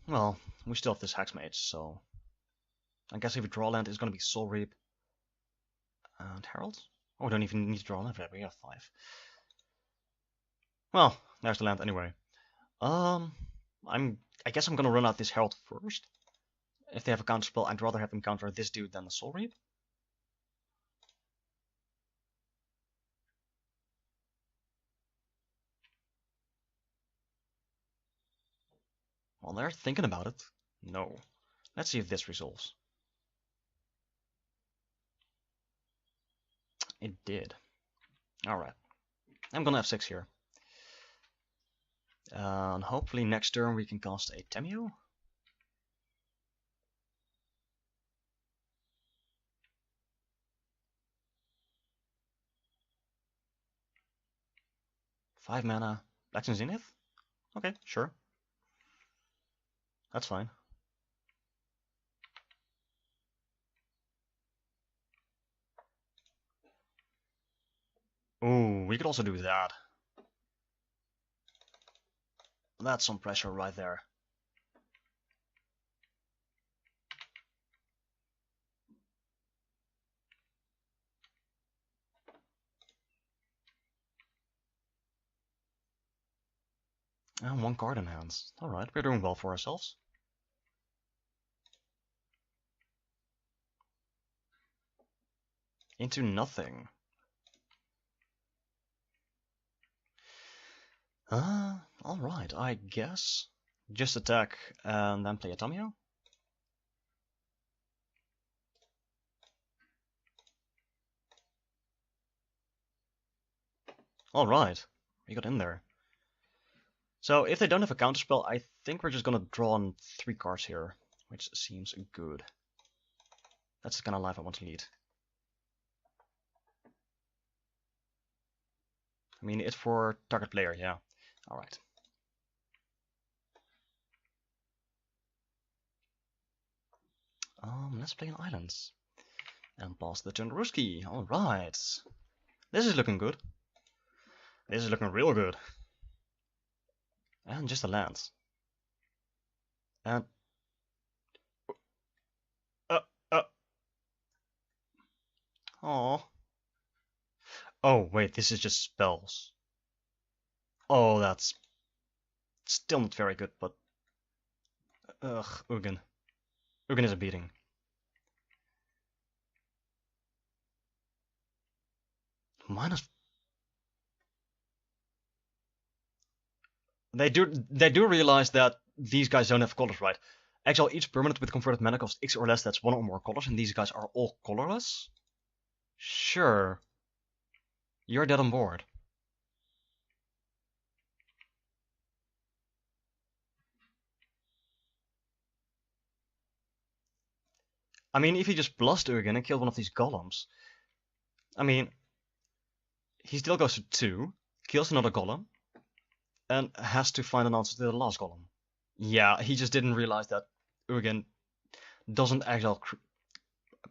Well, we still have this Hexmage, so I guess if we draw land, it's gonna be Soul Reap and Herald. Oh, we don't even need to draw land for that. We have 5. Well, there's the land anyway. I guess I'm gonna run out this Herald first. If they have a counterspell, I'd rather have them counter this dude than the Soul Reap. Well, they're thinking about it. No. Let's see if this resolves. It did. Alright. I'm gonna F6 here. And hopefully next turn we can cast a Tamio. Five mana. Black and Zenith? Okay, sure. That's fine. Ooh, we could also do that. That's some pressure right there. And 1 card in hands. Alright, we're doing well for ourselves. Into nothing. Alright, I guess. Just attack and then play a Tamio. Alright, we got in there. So if they don't have a counterspell, I think we're just gonna draw on 3 cards here. which seems good. That's the kind of life I want to lead. I mean, it's for target player, yeah. Alright. Let's play an islands. And pass the turn to Ruski. Alright. This is looking good. This is looking real good. And just a land. And... Oh. Oh, wait, this is just spells. Oh, that's... still not very good, but... Ugh, Ugin. Ugin is a beating. Minus... They do realize that these guys don't have colors, right? Exile each permanent with converted mana cost X or less, that's one or more colors, and these guys are all colorless? Sure. You're dead on board. I mean, if he just bluffed again and killed one of these golems, I mean, he still goes to 2, kills another golem, and has to find an answer to the last golem. Yeah, he just didn't realize that Ugin doesn't exile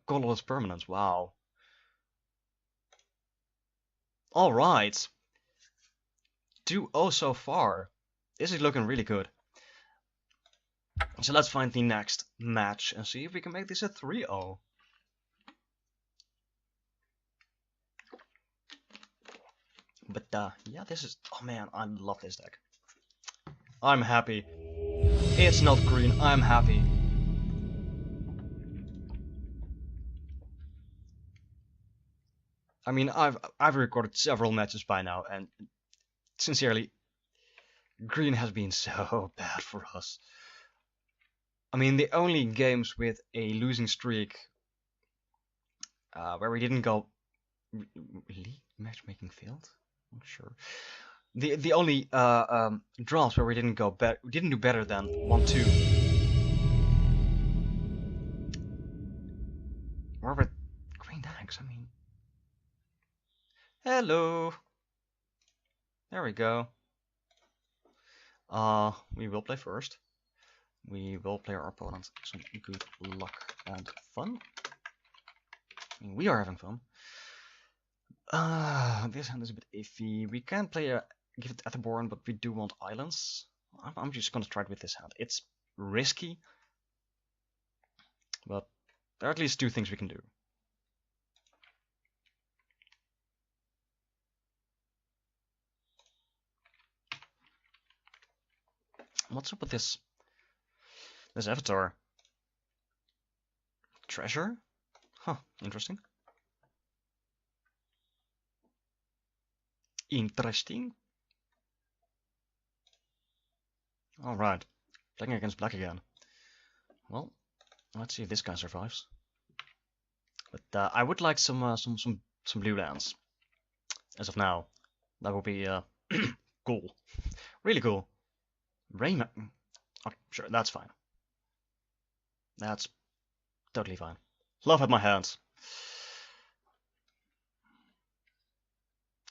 colorless permanents. Wow. Alright. 2-0 so far. This is looking really good. So let's find the next match and see if we can make this a 3-0. But yeah, this is... oh man, I love this deck. I'm happy. It's not green, I'm happy. I mean, I've recorded several matches by now, and sincerely, green has been so bad for us. I mean, the only games with a losing streak where we didn't go... Really? Matchmaking failed? I'm sure. The only drafts where we didn't do better than 1-2 were with green decks. I mean, hello. There we go. We will play first. We will play our opponent some good luck and fun. I mean, we are having fun. This hand is a bit iffy. We can play a give it Etherborn, but we do want islands. I'm just gonna try it with this hand. It's risky, but there are at least 2 things we can do. What's up with this avatar? Treasure? Huh, interesting. Interesting. Alright, playing against black again. Well, let's see if this guy survives. But I would like some blue lands. As of now, that would be cool, really cool. Rayman. Okay, sure, that's fine. That's totally fine. Love at my hands.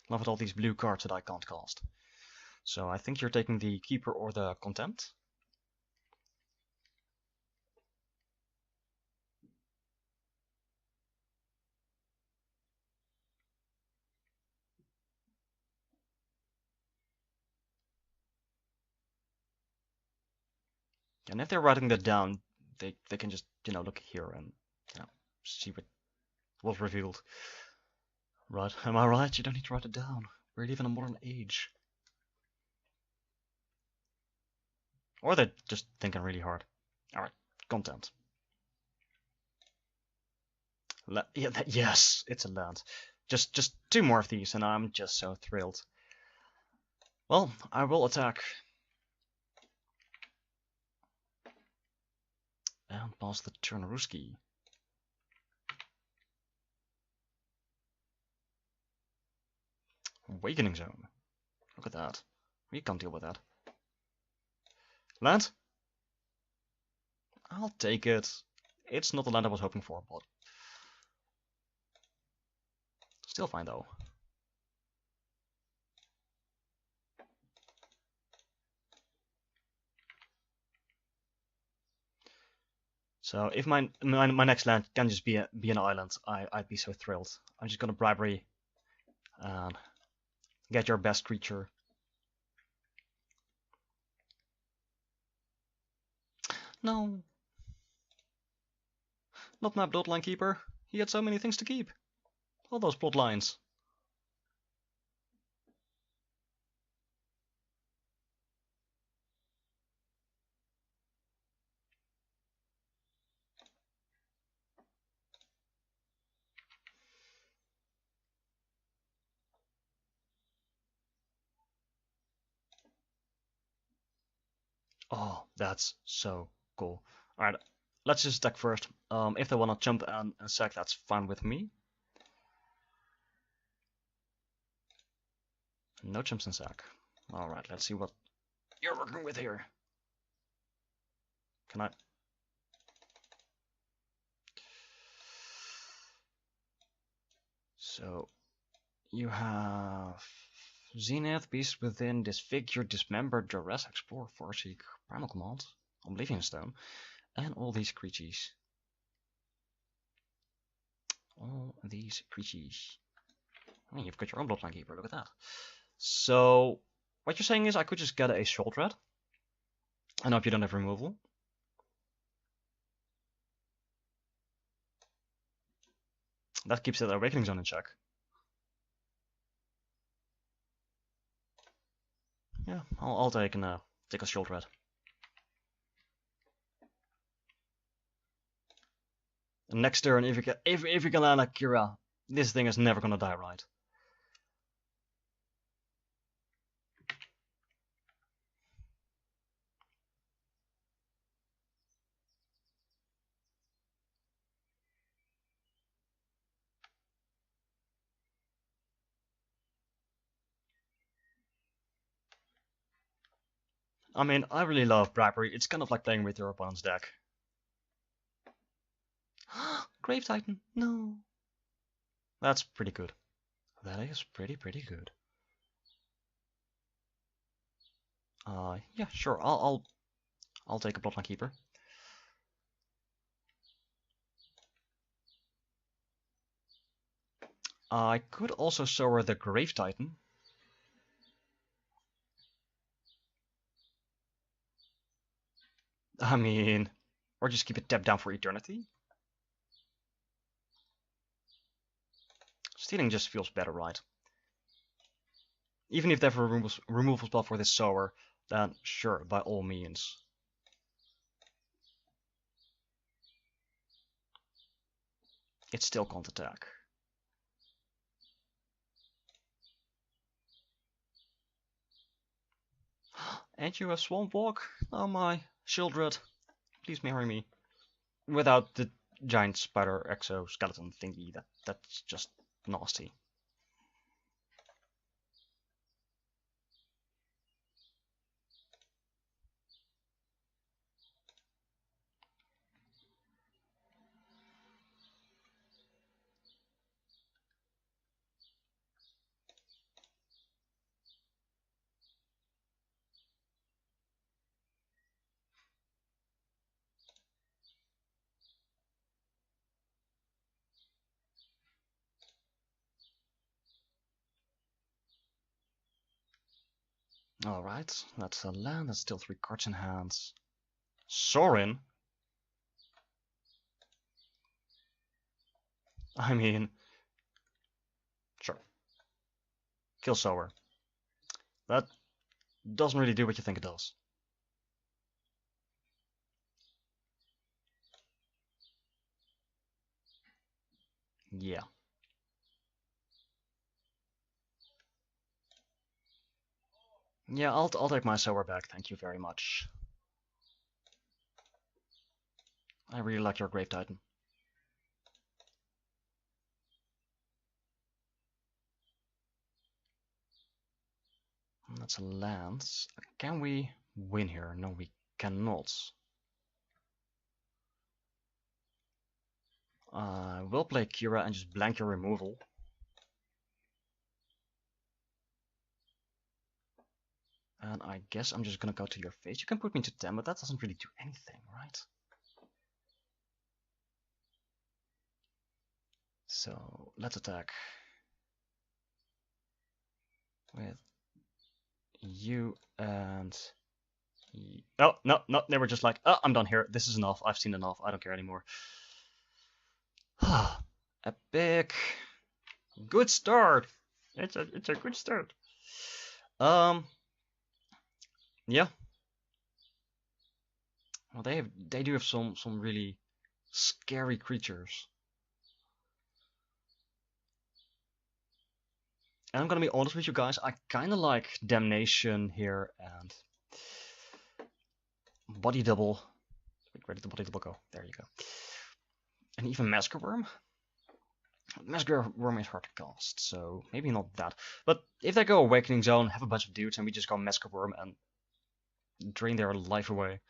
Love at all these blue cards that I can't cast. So I think you're taking the Keeper or the Contempt. And if they're writing that down, they can just, look here and, see what was revealed. Right, am I right? You don't need to write it down. We're living in a modern age. Or they're just thinking really hard. Alright, content. Yes, it's a land. Just 2 more of these and I'm just so thrilled. Well, I will attack. And pass the turn Ruski. Awakening Zone. Look at that. We can't deal with that. Land? I'll take it. It's not the land I was hoping for, but still fine though. So if my next land can just be an island, I'd be so thrilled. I'm just gonna bribery and get your best creature. No, not my bloodline keeper. He had so many things to keep. All those bloodlines. Oh, that's so cool. Alright, let's just attack first. If they wanna jump and sack, that's fine with me. No jumps and sack. Alright, let's see what you're working with here. Can I? So, you have Zenith, Beast Within, Disfigure, Dismember, Duress, Explore, Farseek, Primal Command, Oblivion Stone, and all these creatures. All these creatures. Oh, you've got your own Bloodline Keeper, look at that. So, what you're saying is I could just get a Short Red. I hope you don't have removal. That keeps the Awakening Zone in check. Yeah, I'll take a Short Red. Next turn, if you can land Akira, this thing is never gonna die, right? I mean, I really love Bribery. It's kind of like playing with your opponent's deck. Grave Titan, no. That's pretty good. That is pretty good. Yeah, sure. I'll take a Bloodline Keeper. I could also sour the Grave Titan. I mean, or just keep it tapped down for eternity. Stealing just feels better, right? Even if they have a removal spell for this sour, then sure, by all means. It still can't attack. And you have Swamp Walk? Oh my, Shieldred, please marry me. Without the giant spider exoskeleton thingy, that's just nasty. Alright, that's a land, that's still 3 cards in hands. Sorin? I mean, sure. Kill Sower. That doesn't really do what you think it does. Yeah. Yeah, I'll take my Sower back, thank you very much. I really like your Grave Titan. That's a land. Can we win here? No, we cannot. I will play Kira and just blank your removal. And I guess I'm just gonna go to your face. You can put me to 10, but that doesn't really do anything, right? So let's attack with you and oh no, they were just like, oh, I'm done here. This is enough. I've seen enough. I don't care anymore. Epic. Good start. It's a good start. Yeah. Well, they do have some really scary creatures. And I'm gonna be honest with you guys, I kinda like Damnation here and Body Double. Wait, where did the Body Double go? There you go. And even Massacre Worm. Massacre Worm is hard to cast, so maybe not that. But if they go Awakening Zone, have a bunch of dudes, and we just go Massacre Worm and drain their life away,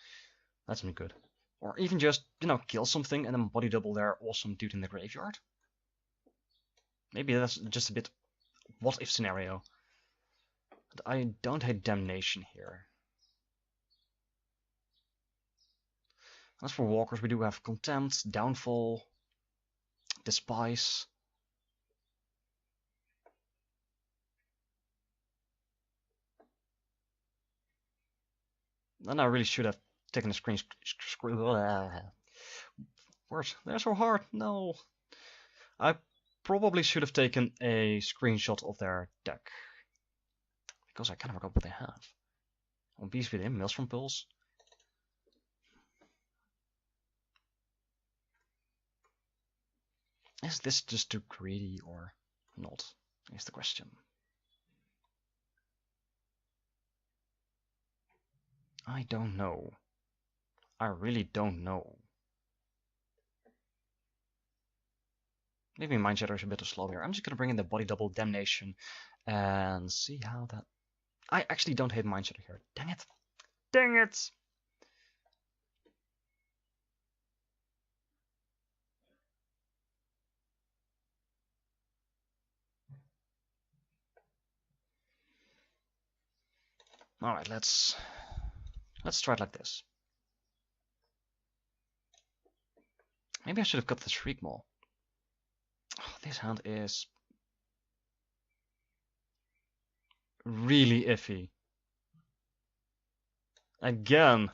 that's not good. Or even just, you know, kill something and then Body Double their awesome dude in the graveyard. Maybe that's just a bit what if scenario. But I don't hate Damnation here. As for walkers, we do have Contempt, Downfall, Despise. Then I really should have taken a screen. Words, they're so hard. No. I probably should have taken a screenshot of their deck. Because I kind of forgot what they have. On Beast Within, Maelstrom Pulse. Is this just too greedy or not? Is the question. I don't know. I really don't know. Maybe Mind Shatter is a bit too slow here. I'm just gonna bring in the Body Double Damnation and see how that. I actually don't hate Mind Shatter here. Dang it! Dang it! All right, let's try it like this. Maybe I should have got the Shriek Maul. Oh, this hand is really iffy. Again,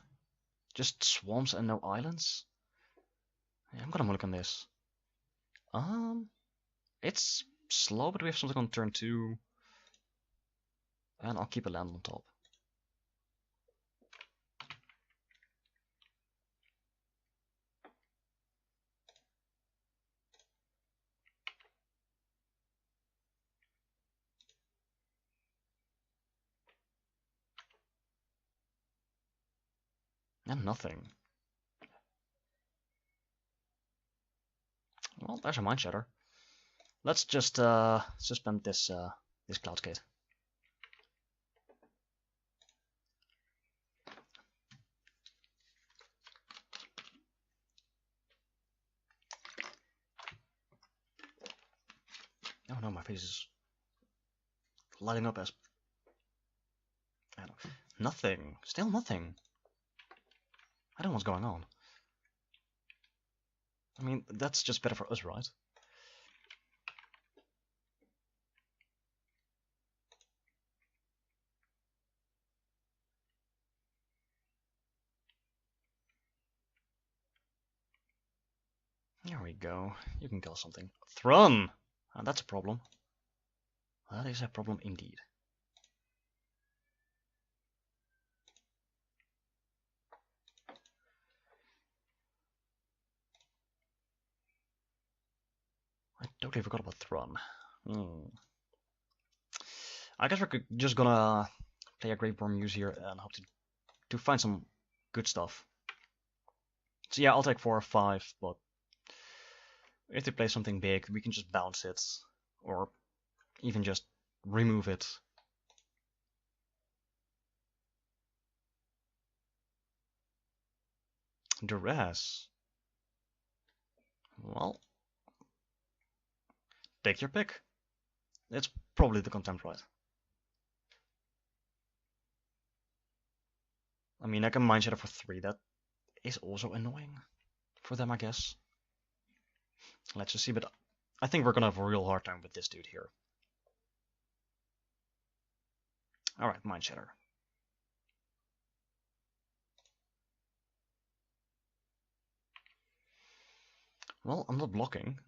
just swamps and no islands. Yeah, I'm gonna look on this. It's slow, but we have something on turn 2, and I'll keep a land on top. And nothing. Well, there's a Mind Shatter. Let's just suspend this this Cloudscape. Oh no, my face is lighting up as I don't know. Nothing. Still nothing. I don't know what's going on. I mean, that's just better for us, right? There we go. You can kill something. Thrun! That's a problem. That is a problem indeed. I totally forgot about Thrun. I guess we're just gonna play a Graveworm Muse here and hope to find some good stuff. So yeah, I'll take 4 or 5, but if they play something big, we can just bounce it, or even just remove it. Duress. Well, Take your pick. It's probably the contempt, right? I mean, I can mind shatter for 3. That is also annoying for them, I guess. Let's just see, but I think we're gonna have a real hard time with this dude here. Alright, mind shatter. Well, I'm not blocking.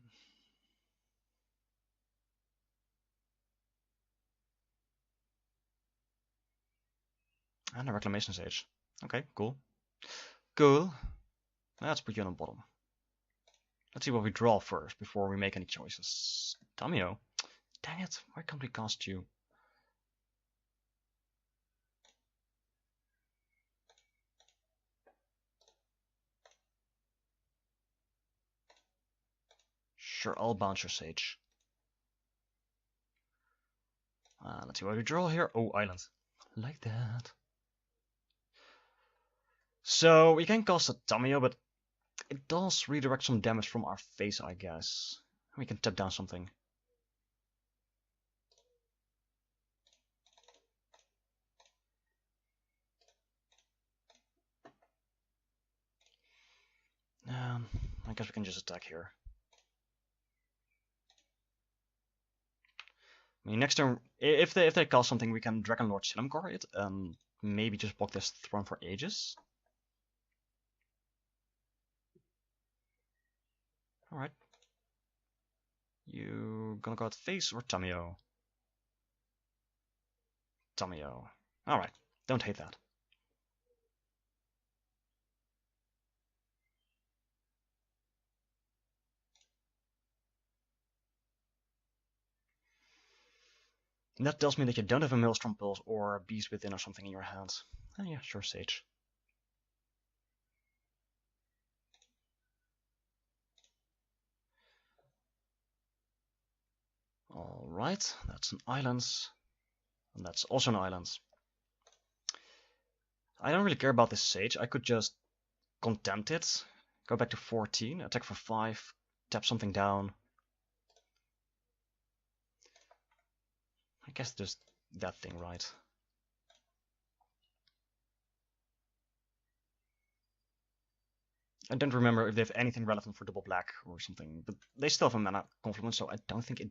And a reclamation stage. Okay, cool. Cool. Let's put you on the bottom. Let's see what we draw first before we make any choices. Tamio. Dang it, why can't we cast you? Sure, I'll bounce your sage. Let's see what we draw here. Oh, island. Like that. So, we can cast a Tamio, but it does redirect some damage from our face, I guess. We can tap down something. I guess we can just attack here. I mean, next turn, if they cast something, we can Dragon Lord Silumgar it, and maybe just block this Throne for Ages. Alright. You gonna go out face or Tamio? Tamio. Alright, don't hate that. And that tells me that you don't have a Maelstrom Pulse or a Beast Within or something in your hands. Oh yeah, sure, Sage. Alright, that's an island. And that's also an island. I don't really care about this Sage. I could just contempt it, go back to 14, attack for 5, tap something down. I guess just that thing, right? I don't remember if they have anything relevant for double black or something, but they still have a mana confluence, so I don't think it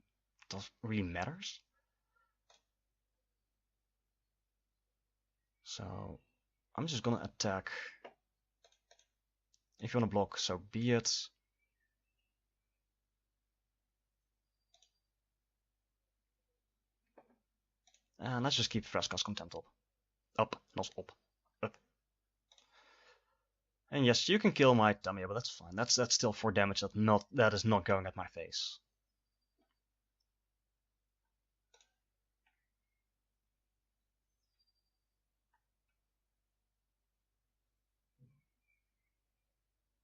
does really matters. So I'm just gonna attack. If you wanna block, so be it. And let's just keep Vraska's Contempt up. Up, not up. Up. And yes, you can kill my Tamio, but that's fine. That's still 4 damage that is not going at my face.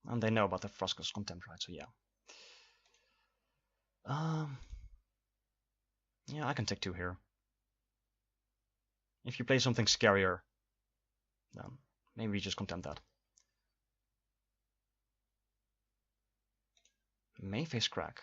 And they know about the Vraska's Contempt, right? So yeah. Yeah, I can take 2 here. If you play something scarier, then maybe we just contempt that. Mayface Crack.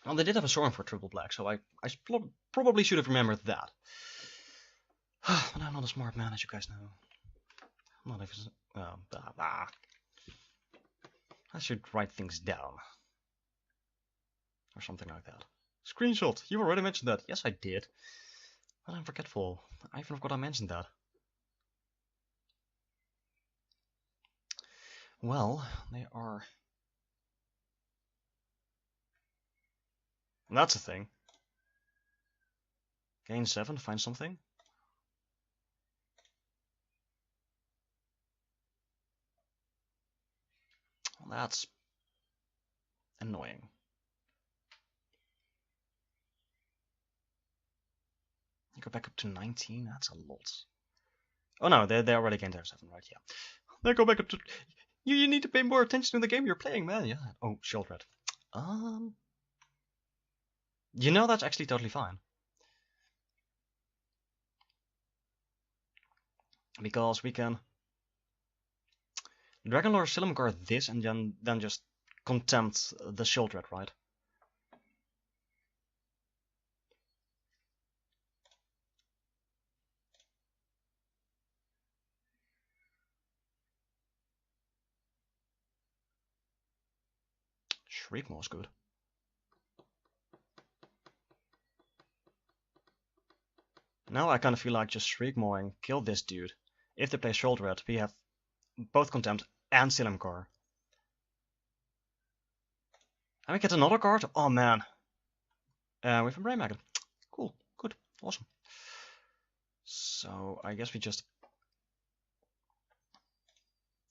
Well, they did have a Sorin for triple black, so I probably should have remembered that. But I'm not a smart man, as you guys know. I'm not even... I should write things down. Or something like that. Screenshot! You already mentioned that. Yes, I did. But I'm forgetful. I even forgot I mentioned that. Well, they are... And that's the thing. Gain 7, find something. Well, that's annoying. You go back up to 19, that's a lot. Oh no, they already gained their 7, right? Yeah. They go back up to... You need to pay more attention to the game you're playing, man. Yeah. Oh, shield red. You know that's actually totally fine. Because we can Dragonlord Silumgar this and then just contempt the shield red, right? Shriekmaw is good. Now I kind of feel like just Shriekmaw and kill this dude. If they play shield red, we have both contempt and Silumgar. And we get another card? Oh man. We have a Brain Magnet. Cool, good, awesome. So I guess we just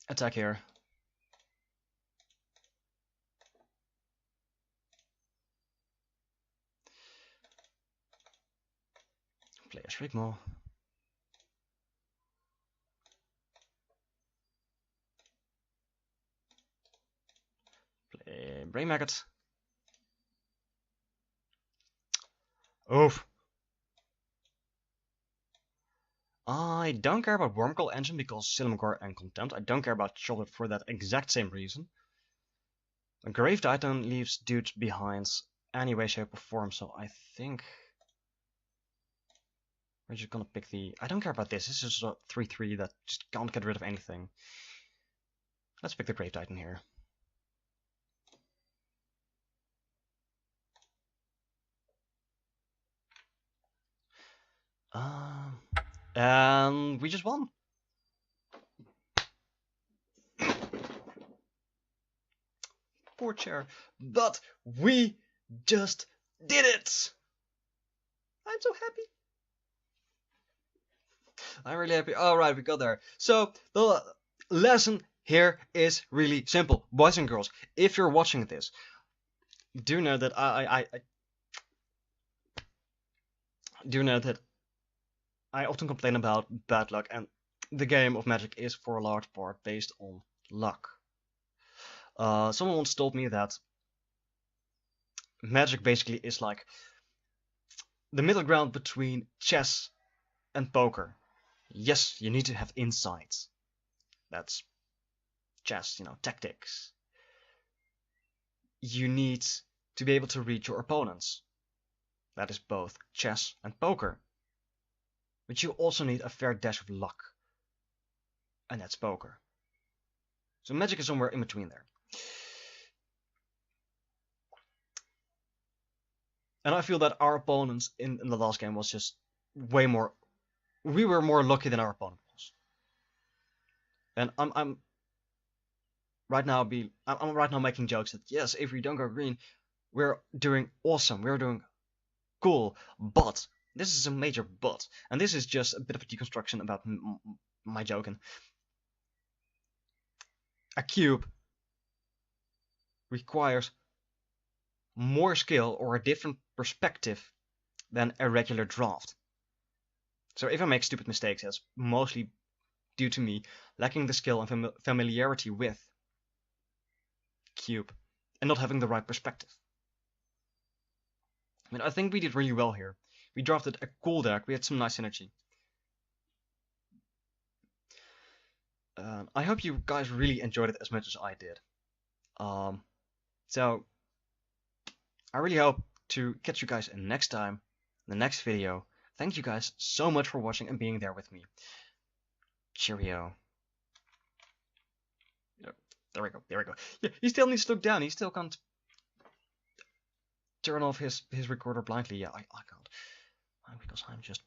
attack here. Play a Shriekmaw. Play Brain Maggot. Oof. I don't care about Wormcoil Engine because Silumgar and Contempt. I don't care about Shoulder for that exact same reason. A Grave Titan leaves dudes behind any way, shape or form, so I think we're just gonna pick the... I don't care about this. This is a 3-3 that just can't get rid of anything. Let's pick the Grave Titan here. And we just won. Poor chair. But we just did it! I'm so happy. I'm really happy. Alright, we got there. So, the lesson here is really simple. Boys and girls, if you're watching this, do know that I often complain about bad luck, and the game of Magic is for a large part based on luck. Someone once told me that Magic basically is like the middle ground between chess and poker. Yes, you need to have insights. That's chess, tactics. You need to be able to read your opponents. That is both chess and poker. But you also need a fair dash of luck. And that's poker. So Magic is somewhere in between there. And I feel that our opponents in the last game was just way more... We were more lucky than our opponent was. And I'm right now making jokes that yes, if we don't go green, we're doing awesome. We're doing cool. But this is a major but, and this is just a bit of a deconstruction about my joking. A cube requires more skill or a different perspective than a regular draft. So if I make stupid mistakes, that's mostly due to me lacking the skill and familiarity with cube and not having the right perspective. I mean, I think we did really well here. We drafted a cool deck. We had some nice synergy. I hope you guys really enjoyed it as much as I did. So I really hope to catch you guys next time, in the next video. Thank you guys so much for watching and being there with me. Cheerio. There we go. There we go. Yeah, he still needs to look down. He still can't turn off his recorder blindly. Yeah, I can't. Because I'm just